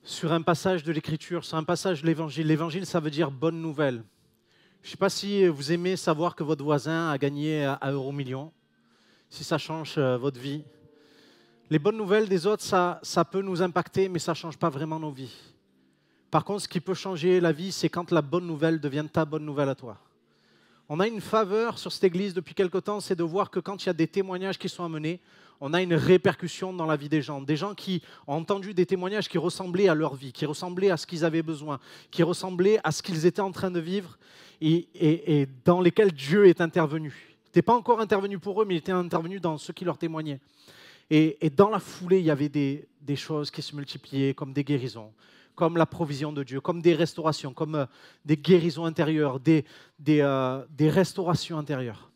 sur un passage de l'Écriture, sur un passage de l'Évangile. L'Évangile, ça veut dire bonne nouvelle. Je ne sais pas si vous aimez savoir que votre voisin a gagné à Euromillions, si ça change votre vie. Les bonnes nouvelles des autres, ça peut nous impacter, mais ça ne change pas vraiment nos vies. Par contre, ce qui peut changer la vie, c'est quand la bonne nouvelle devient ta bonne nouvelle à toi. On a une faveur sur cette église depuis quelque temps, c'est de voir que quand il y a des témoignages qui sont amenés, on a une répercussion dans la vie des gens. Des gens qui ont entendu des témoignages qui ressemblaient à leur vie, qui ressemblaient à ce qu'ils avaient besoin, qui ressemblaient à ce qu'ils étaient en train de vivre et dans lesquels Dieu est intervenu. Il n'était pas encore intervenu pour eux, mais il était intervenu dans ceux qui leur témoignaient. Et dans la foulée, il y avait des choses qui se multipliaient, comme des guérisons, comme la provision de Dieu, comme des restaurations, comme des guérisons intérieures, des restaurations intérieures.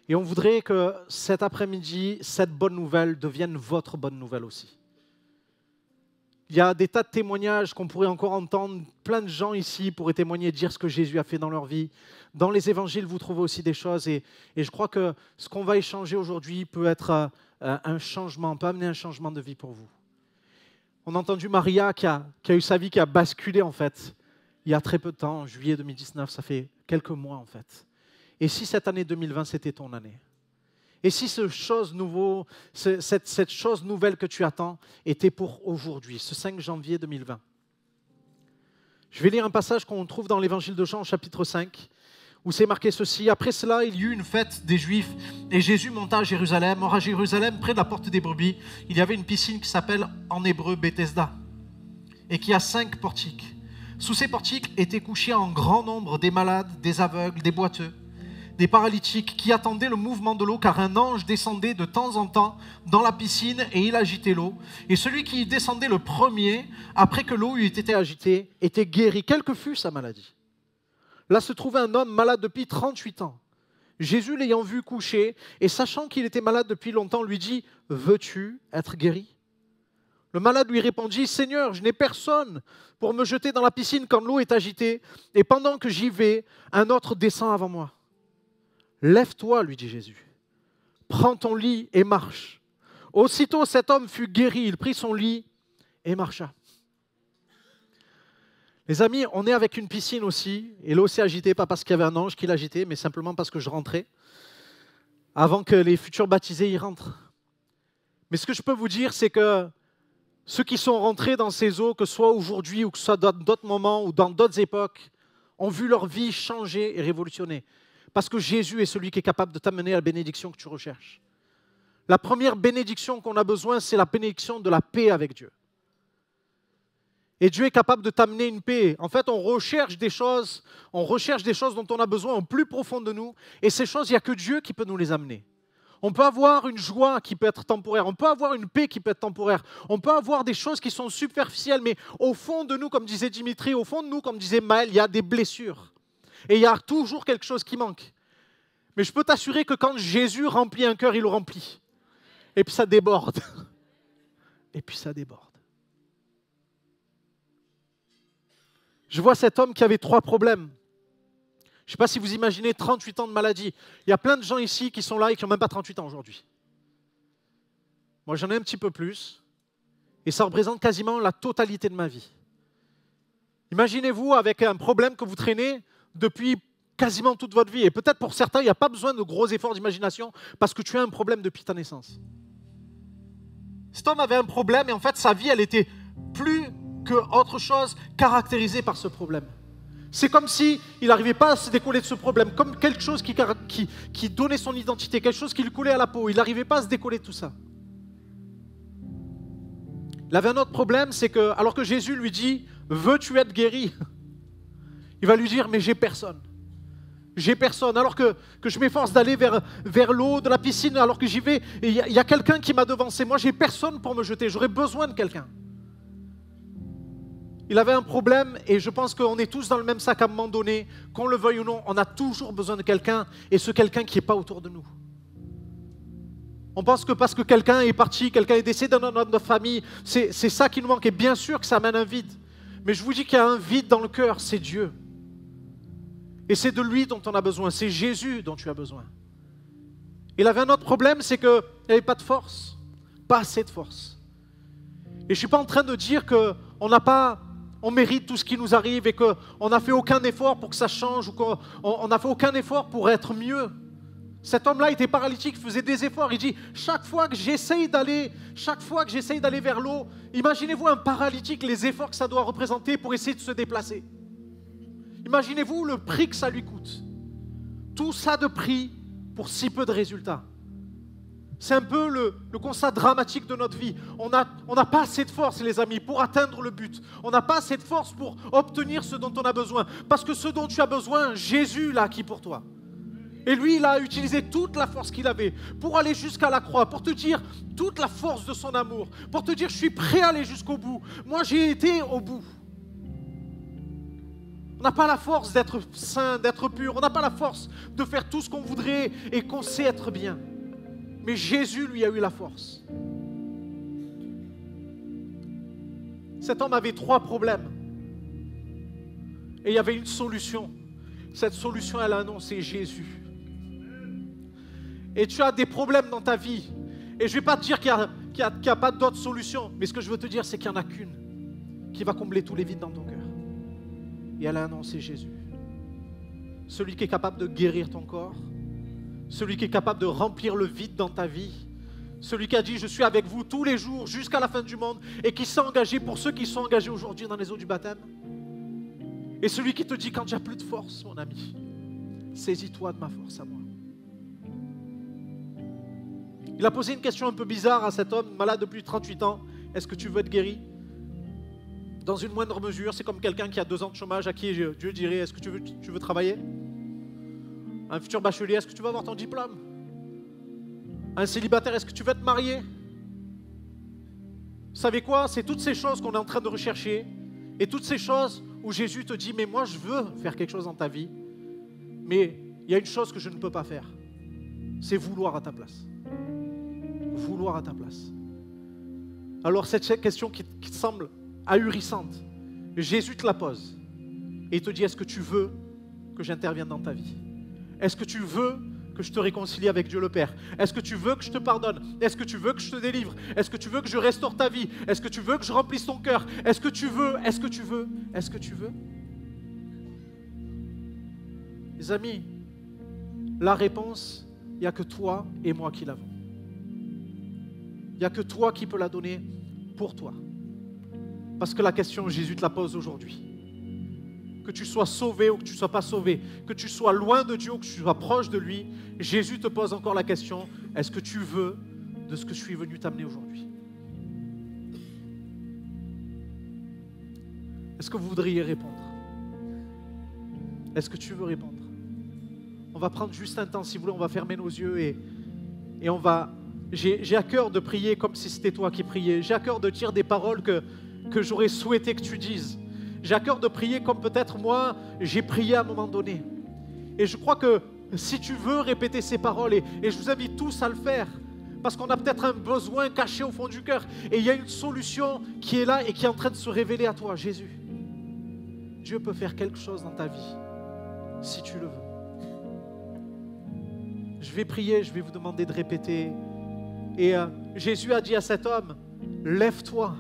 Et on voudrait que cet après-midi, cette bonne nouvelle devienne votre bonne nouvelle aussi. Il y a des tas de témoignages qu'on pourrait encore entendre. Plein de gens ici pourraient témoigner, dire ce que Jésus a fait dans leur vie. Dans les évangiles, vous trouvez aussi des choses. Et je crois que ce qu'on va échanger aujourd'hui peut être un changement, peut amener un changement de vie pour vous. On a entendu Maria qui a eu sa vie qui a basculé en fait, il y a très peu de temps, en juillet 2019, ça fait quelques mois en fait. Et si cette année 2020 c'était ton année? Et si cette chose nouvelle que tu attends était pour aujourd'hui, ce 5 janvier 2020? Je vais lire un passage qu'on trouve dans l'évangile de Jean, chapitre 5, où c'est marqué ceci. Après cela, il y eut une fête des Juifs et Jésus monta à Jérusalem. Or, à Jérusalem, près de la porte des brebis, il y avait une piscine qui s'appelle en hébreu Bethesda et qui a 5 portiques. Sous ces portiques étaient couchés en grand nombre des malades, des aveugles, des boiteux, des paralytiques qui attendaient le mouvement de l'eau, car un ange descendait de temps en temps dans la piscine et il agitait l'eau. Et celui qui descendait le premier, après que l'eau eût été agitée, était guéri, quelle que fût sa maladie. Là se trouvait un homme malade depuis 38 ans. Jésus, l'ayant vu couché et sachant qu'il était malade depuis longtemps, lui dit « Veux-tu être guéri ?» Le malade lui répondit « Seigneur, je n'ai personne pour me jeter dans la piscine quand l'eau est agitée, et pendant que j'y vais, un autre descend avant moi. » « Lève-toi, lui dit Jésus, prends ton lit et marche. » Aussitôt cet homme fut guéri, il prit son lit et marcha. Les amis, on est avec une piscine aussi, et l'eau s'est agitée, pas parce qu'il y avait un ange qui l'agitait, mais simplement parce que je rentrais, avant que les futurs baptisés y rentrent. Mais ce que je peux vous dire, c'est que ceux qui sont rentrés dans ces eaux, que ce soit aujourd'hui ou que ce soit dans d'autres moments ou dans d'autres époques, ont vu leur vie changer et révolutionner. Parce que Jésus est celui qui est capable de t'amener à la bénédiction que tu recherches. La première bénédiction qu'on a besoin, c'est la bénédiction de la paix avec Dieu. Et Dieu est capable de t'amener une paix. En fait, on recherche des choses dont on a besoin au plus profond de nous. Et ces choses, il n'y a que Dieu qui peut nous les amener. On peut avoir une joie qui peut être temporaire. On peut avoir une paix qui peut être temporaire. On peut avoir des choses qui sont superficielles. Mais au fond de nous, comme disait Dimitri, au fond de nous, comme disait Maël, il y a des blessures. Et il y a toujours quelque chose qui manque. Mais je peux t'assurer que quand Jésus remplit un cœur, il le remplit. Et puis ça déborde. Et puis ça déborde. Je vois cet homme qui avait 3 problèmes. Je ne sais pas si vous imaginez 38 ans de maladie. Il y a plein de gens ici qui sont là et qui n'ont même pas 38 ans aujourd'hui. Moi, j'en ai un petit peu plus. Et ça représente quasiment la totalité de ma vie. Imaginez-vous avec un problème que vous traînez depuis quasiment toute votre vie. Et peut-être pour certains, il n'y a pas besoin de gros efforts d'imagination parce que tu as un problème depuis ta naissance. Cet homme avait un problème et en fait, sa vie, elle était plus qu'autre chose caractérisée par ce problème. C'est comme s'il n'arrivait pas à se décoller de ce problème, comme quelque chose qui donnait son identité, quelque chose qui lui coulait à la peau. Il n'arrivait pas à se décoller de tout ça. Il avait un autre problème, c'est que, alors que Jésus lui dit « Veux-tu être guéri ?» Il va lui dire « Mais j'ai personne. J'ai personne. » Alors que je m'efforce d'aller vers l'eau de la piscine, alors que j'y vais, il y a quelqu'un qui m'a devancé. Moi, j'ai personne pour me jeter. J'aurais besoin de quelqu'un. Il avait un problème et je pense qu'on est tous dans le même sac à un moment donné. Qu'on le veuille ou non, on a toujours besoin de quelqu'un et ce quelqu'un qui n'est pas autour de nous. On pense que parce que quelqu'un est parti, quelqu'un est décédé dans notre famille, c'est ça qui nous manque. Et bien sûr que ça amène un vide. Mais je vous dis qu'il y a un vide dans le cœur, c'est Dieu. Et c'est de lui dont on a besoin, c'est Jésus dont tu as besoin. Il avait un autre problème, c'est qu'il n'avait pas de force, pas assez de force. Et je ne suis pas en train de dire qu'on mérite tout ce qui nous arrive et qu'on n'a fait aucun effort pour que ça change ou qu'on n'a fait aucun effort pour être mieux. Cet homme-là était paralytique, il faisait des efforts. Il dit, chaque fois que j'essaye d'aller vers l'eau, imaginez-vous un paralytique, les efforts que ça doit représenter pour essayer de se déplacer. Imaginez-vous le prix que ça lui coûte. Tout ça de prix pour si peu de résultats. C'est un peu le constat dramatique de notre vie. On n'a pas assez de force, les amis, pour atteindre le but. On n'a pas assez de force pour obtenir ce dont on a besoin. Parce que ce dont tu as besoin, Jésus l'a acquis pour toi. Et lui, il a utilisé toute la force qu'il avait pour aller jusqu'à la croix, pour te dire toute la force de son amour, pour te dire je suis prêt à aller jusqu'au bout. Moi, j'ai été au bout. On n'a pas la force d'être saint, d'être pur. On n'a pas la force de faire tout ce qu'on voudrait et qu'on sait être bien. Mais Jésus, lui, a eu la force. Cet homme avait 3 problèmes. Et il y avait une solution. Cette solution, elle a annoncé Jésus. Et tu as des problèmes dans ta vie. Et je ne vais pas te dire qu'il n'y a pas d'autres solutions. Mais ce que je veux te dire, c'est qu'il n'y en a qu'une qui va combler tous les vides dans ton cœur. Et elle a annoncé Jésus. Celui qui est capable de guérir ton corps. Celui qui est capable de remplir le vide dans ta vie. Celui qui a dit, je suis avec vous tous les jours jusqu'à la fin du monde. Et qui s'est engagé pour ceux qui sont engagés aujourd'hui dans les eaux du baptême. Et celui qui te dit, quand tu n'as plus de force, mon ami, saisis-toi de ma force à moi. Il a posé une question un peu bizarre à cet homme malade depuis 38 ans. Est-ce que tu veux être guéri? Dans une moindre mesure, c'est comme quelqu'un qui a 2 ans de chômage à qui Dieu dirait, est-ce que tu veux travailler? Un futur bachelier, est-ce que tu veux avoir ton diplôme? Un célibataire, est-ce que tu veux te marier? Vous savez quoi? C'est toutes ces choses qu'on est en train de rechercher et toutes ces choses où Jésus te dit, mais moi je veux faire quelque chose dans ta vie, mais il y a une chose que je ne peux pas faire, c'est vouloir à ta place. Vouloir à ta place. Alors cette question qui te semble ahurissante, Jésus te la pose et il te dit, est-ce que tu veux que j'intervienne dans ta vie? Est-ce que tu veux que je te réconcilie avec Dieu le Père? Est-ce que tu veux que je te pardonne? Est-ce que tu veux que je te délivre? Est-ce que tu veux que je restaure ta vie? Est-ce que tu veux que je remplisse ton cœur? Est-ce que tu veux? Est-ce que tu veux? Est-ce que tu veux? Les amis, la réponse, il n'y a que toi et moi qui l'avons. Il n'y a que toi qui peux la donner pour toi. Parce que la question, Jésus te la pose aujourd'hui. Que tu sois sauvé ou que tu ne sois pas sauvé, que tu sois loin de Dieu ou que tu sois proche de lui, Jésus te pose encore la question, est-ce que tu veux de ce que je suis venu t'amener aujourd'hui? Est-ce que vous voudriez répondre? Est-ce que tu veux répondre? On va prendre juste un temps, si vous voulez, on va fermer nos yeux et on va... J'ai à cœur de prier comme si c'était toi qui priais. J'ai à cœur de dire des paroles que j'aurais souhaité que tu dises. J'ai à cœur de prier comme peut-être moi, j'ai prié à un moment donné. Et je crois que si tu veux répéter ces paroles, et je vous invite tous à le faire, parce qu'on a peut-être un besoin caché au fond du cœur, et il y a une solution qui est là et qui est en train de se révéler à toi, Jésus. Dieu peut faire quelque chose dans ta vie, si tu le veux. Je vais prier, je vais vous demander de répéter. Et Jésus a dit à cet homme, lève-toi.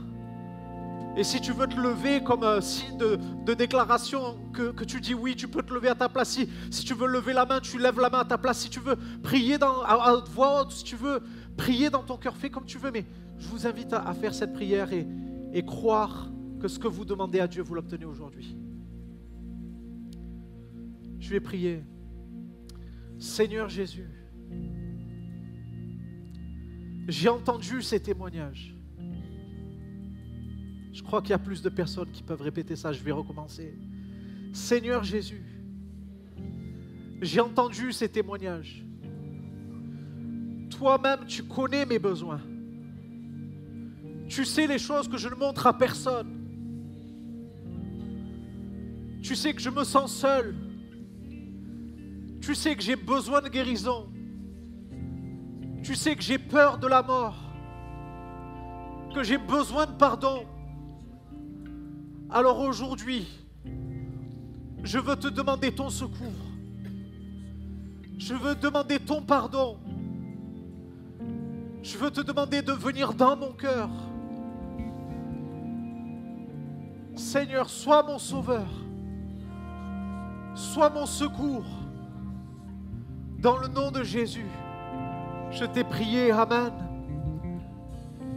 Et si tu veux te lever comme signe de déclaration, que tu dis oui, tu peux te lever à ta place. Si tu veux lever la main, tu lèves la main à ta place. Si tu veux prier à haute voix haute, si tu veux prier dans ton cœur, fais comme tu veux. Mais je vous invite à faire cette prière et croire que ce que vous demandez à Dieu, vous l'obtenez aujourd'hui. Je vais prier. Seigneur Jésus, j'ai entendu ces témoignages. Je crois qu'il y a plus de personnes qui peuvent répéter ça. Je vais recommencer. Seigneur Jésus, j'ai entendu ces témoignages. Toi-même, tu connais mes besoins. Tu sais les choses que je ne montre à personne. Tu sais que je me sens seul. Tu sais que j'ai besoin de guérison. Tu sais que j'ai peur de la mort. Que j'ai besoin de pardon. Alors aujourd'hui, je veux te demander ton secours. Je veux demander ton pardon. Je veux te demander de venir dans mon cœur. Seigneur, sois mon sauveur. Sois mon secours. Dans le nom de Jésus, je t'ai prié. Amen.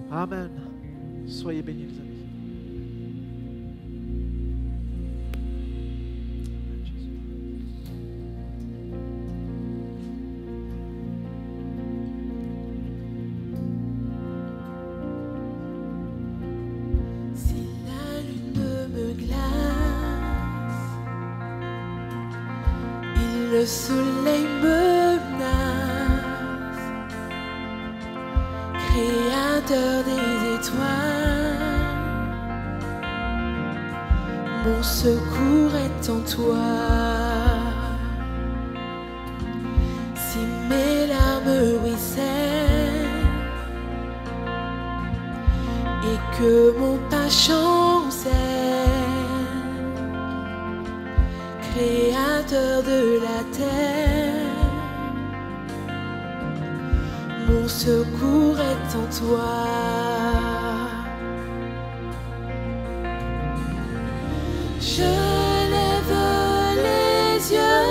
Amen. Soyez bénis, les amis. Le soleil menace, créateur des étoiles, mon secours est en toi. Si mes larmes ruissellent et que mon pas chancelle, Créateur de la terre, mon secours est en toi. Je lève les yeux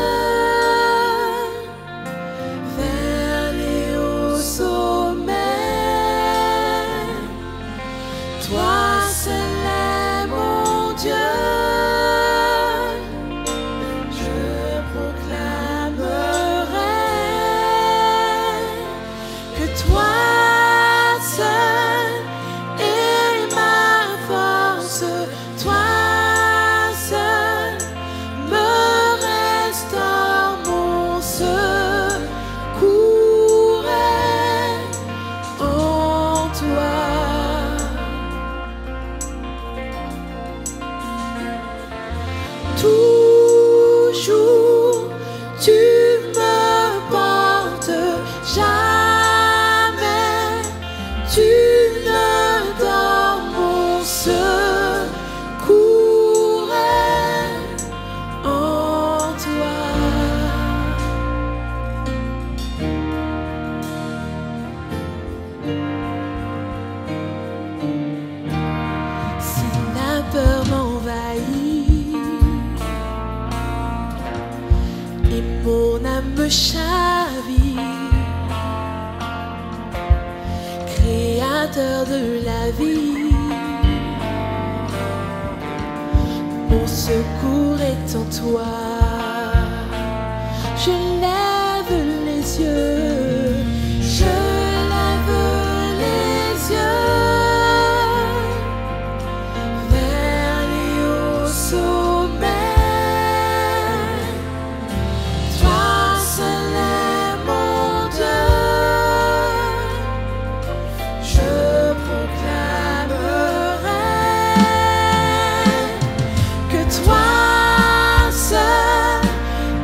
vers les hauts sommets. Toi seul est mon Dieu. mon âme chavire. Créateur de la vie, mon secours est en toi. Je lève les yeux, je lève les yeux vers les hauts sommets. Toi seul est mon Dieu. Je proclamerai que toi seul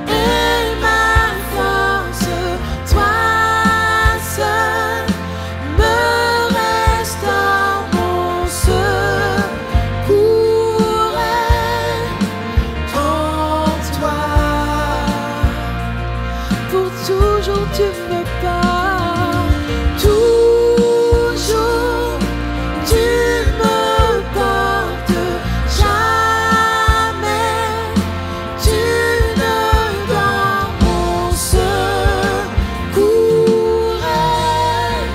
est ma force, toi seul me restaure, mon secours est en toi. Pour toujours tu me portes, toujours tu me portes, jamais tu ne dors, mon secours est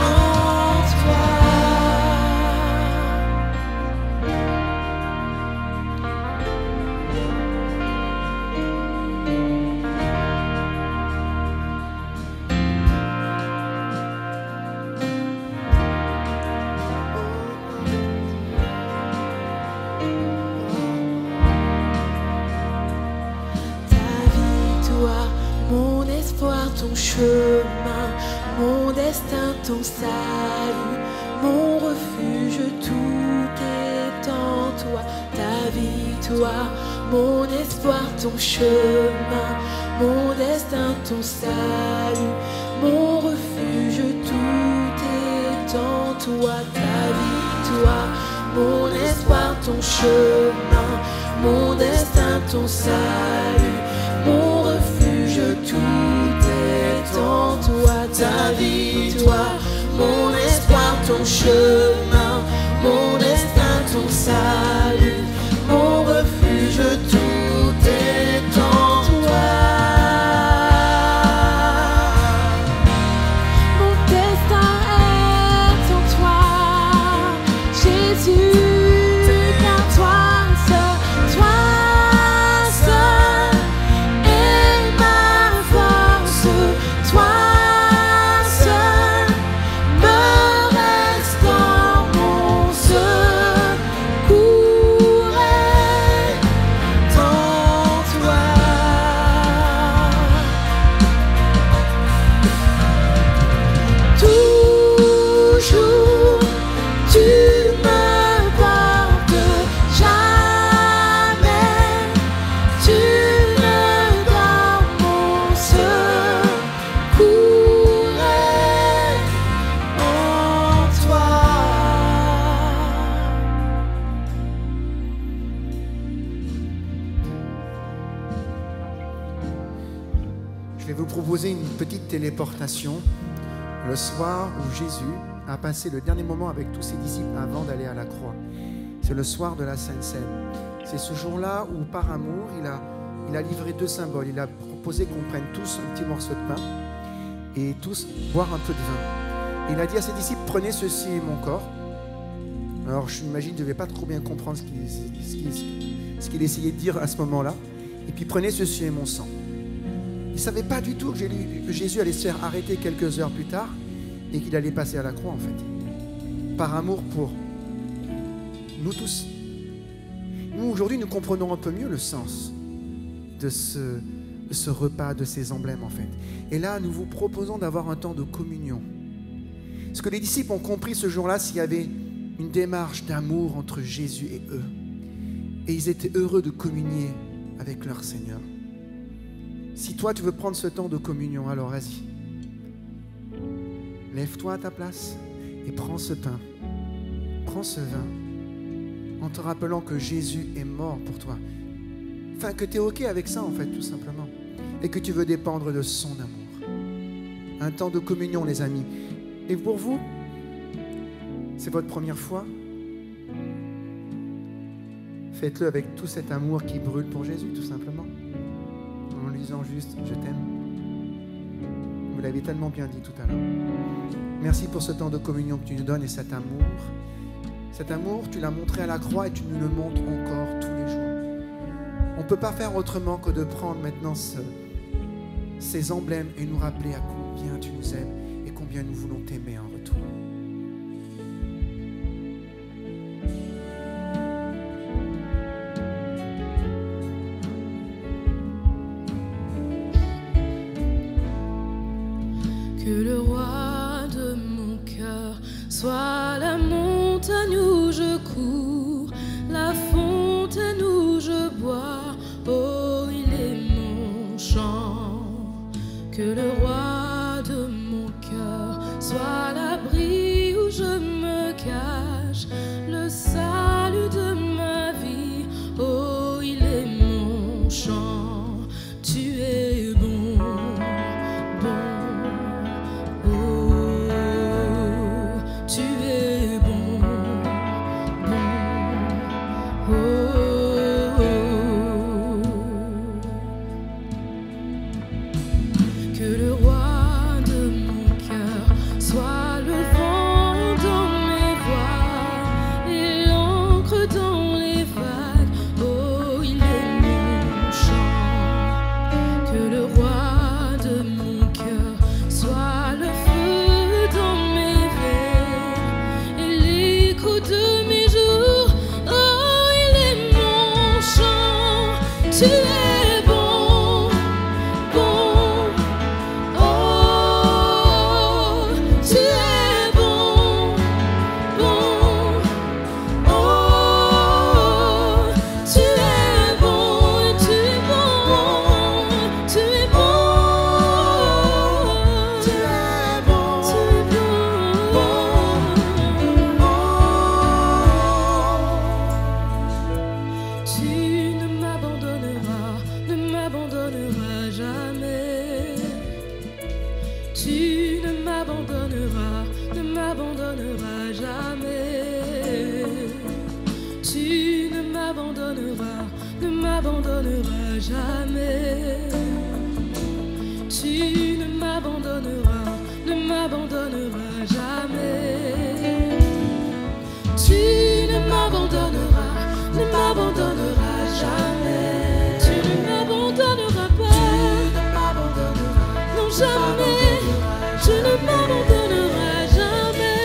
en toi. Ta victoire, mon espoir, ton chemin, mon destin, ton salut, mon refuge, tout est en toi. Ta victoire, mon espoir, ton chemin, mon destin, ton salut, mon refuge, tout est en toi. Ta victoire, mon espoir, ton chemin, mon destin, ton salut, mon refuge, tout est en toi. Ta victoire, mon espoir, ton chemin, mon destin, ton salut, mon refuge, tout est en toi. Mon destin est en toi, Jésus, car toi seul est ma force, toi seul me restaure, mon secours est en toi. Toujours tu me portes, jamais tu ne dors, mon secours est en toi. Je vais vous proposer une petite téléportation le soir où Jésus a passé le dernier moment avec tous ses disciples avant d'aller à la croix. C'est le soir de la Sainte Seine. C'est ce jour-là où, par amour, il a livré deux symboles. Il a proposé qu'on prenne tous un petit morceau de pain et tous boire un peu de vin. Et il a dit à ses disciples, prenez ceci est mon corps. Alors je m'imagine, je ne devais pas trop bien comprendre ce qu'il essayait de dire à ce moment-là. Et puis prenez ceci est mon sang. Il ne savait pas du tout que Jésus allait se faire arrêter quelques heures plus tard et qu'il allait passer à la croix en fait. Par amour pour nous tous. Nous aujourd'hui nous comprenons un peu mieux le sens de ce repas, de ces emblèmes en fait. Et là nous vous proposons d'avoir un temps de communion. Ce que les disciples ont compris ce jour-là, s'il y avait une démarche d'amour entre Jésus et eux. Et ils étaient heureux de communier avec leur Seigneur. Si toi tu veux prendre ce temps de communion, alors vas-y. Lève-toi à ta place et prends ce pain, prends ce vin, en te rappelant que Jésus est mort pour toi. Enfin, que tu es OK avec ça en fait, tout simplement. Et que tu veux dépendre de son amour. Un temps de communion, les amis. Et pour vous, c'est votre première fois? Faites-le avec tout cet amour qui brûle pour Jésus, tout simplement. lui disant juste « Je t'aime ». Vous l'avez tellement bien dit tout à l'heure. Merci pour ce temps de communion que tu nous donnes et cet amour. Cet amour, tu l'as montré à la croix et tu nous le montres encore tous les jours. On ne peut pas faire autrement que de prendre maintenant ces emblèmes et nous rappeler à combien tu nous aimes et combien nous voulons t'aimer en retour. Que le roi de mon cœur soit la montagne où je cours, la fontaine où je bois, oh il est mon chant. Que le roi de mon cœur soit l'abri où je me cache, le salut de ma vie, oh il est mon chant. Tu es bon, bon. Tu es bon, bon, oh, tu es bon, bon, oh, tu es bon, tu es bon, tu es bon, tu es bon, tu es bon, tu ne m'abandonneras jamais. Tu ne m'abandonneras jamais. Tu ne m'abandonneras jamais. Tu ne m'abandonneras jamais. Tu ne m'abandonneras jamais. Tu ne m'abandonneras pas. Non, jamais. Tu ne m'abandonneras jamais.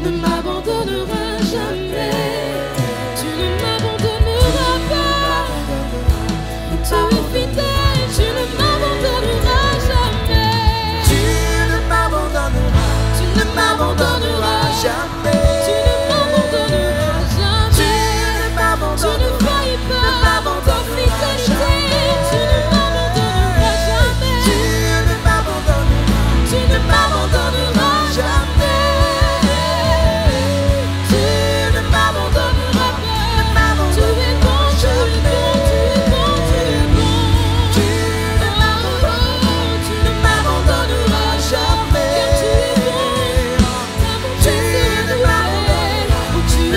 Ne m'abandonneras jamais. Tu ne m'abandonneras pas. Tu es fidèle. Tu ne m'abandonneras jamais. Tu ne m'abandonneras jamais. Tu ne m'abandonneras jamais. Tu ne faillis pas. Ta fidélité. Tu ne m'abandonneras jamais. Tu ne m'abandonneras jamais. Tu ne m'abandonneras pas. Tu es bon, tu es bon, tu es bon, tu es bon. Tu ne m'abandonneras jamais. Tu es bon, tu es bon, tu es bon, tu es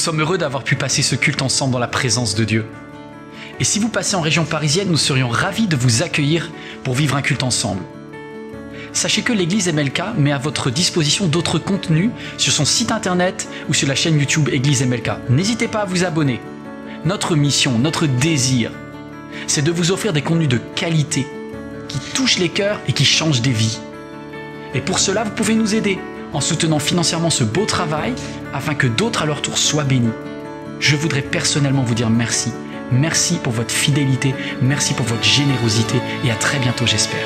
sommes heureux d'avoir pu passer ce culte ensemble dans la présence de Dieu. Et si vous passez en région parisienne, nous serions ravis de vous accueillir pour vivre un culte ensemble. Sachez que l'église MLK met à votre disposition d'autres contenus sur son site internet ou sur la chaîne YouTube Église MLK. N'hésitez pas à vous abonner. Notre mission, notre désir, c'est de vous offrir des contenus de qualité qui touchent les cœurs et qui changent des vies. Et pour cela, vous pouvez nous aider en soutenant financièrement ce beau travail afin que d'autres à leur tour soient bénis. Je voudrais personnellement vous dire merci. Merci pour votre fidélité, merci pour votre générosité et à très bientôt j'espère.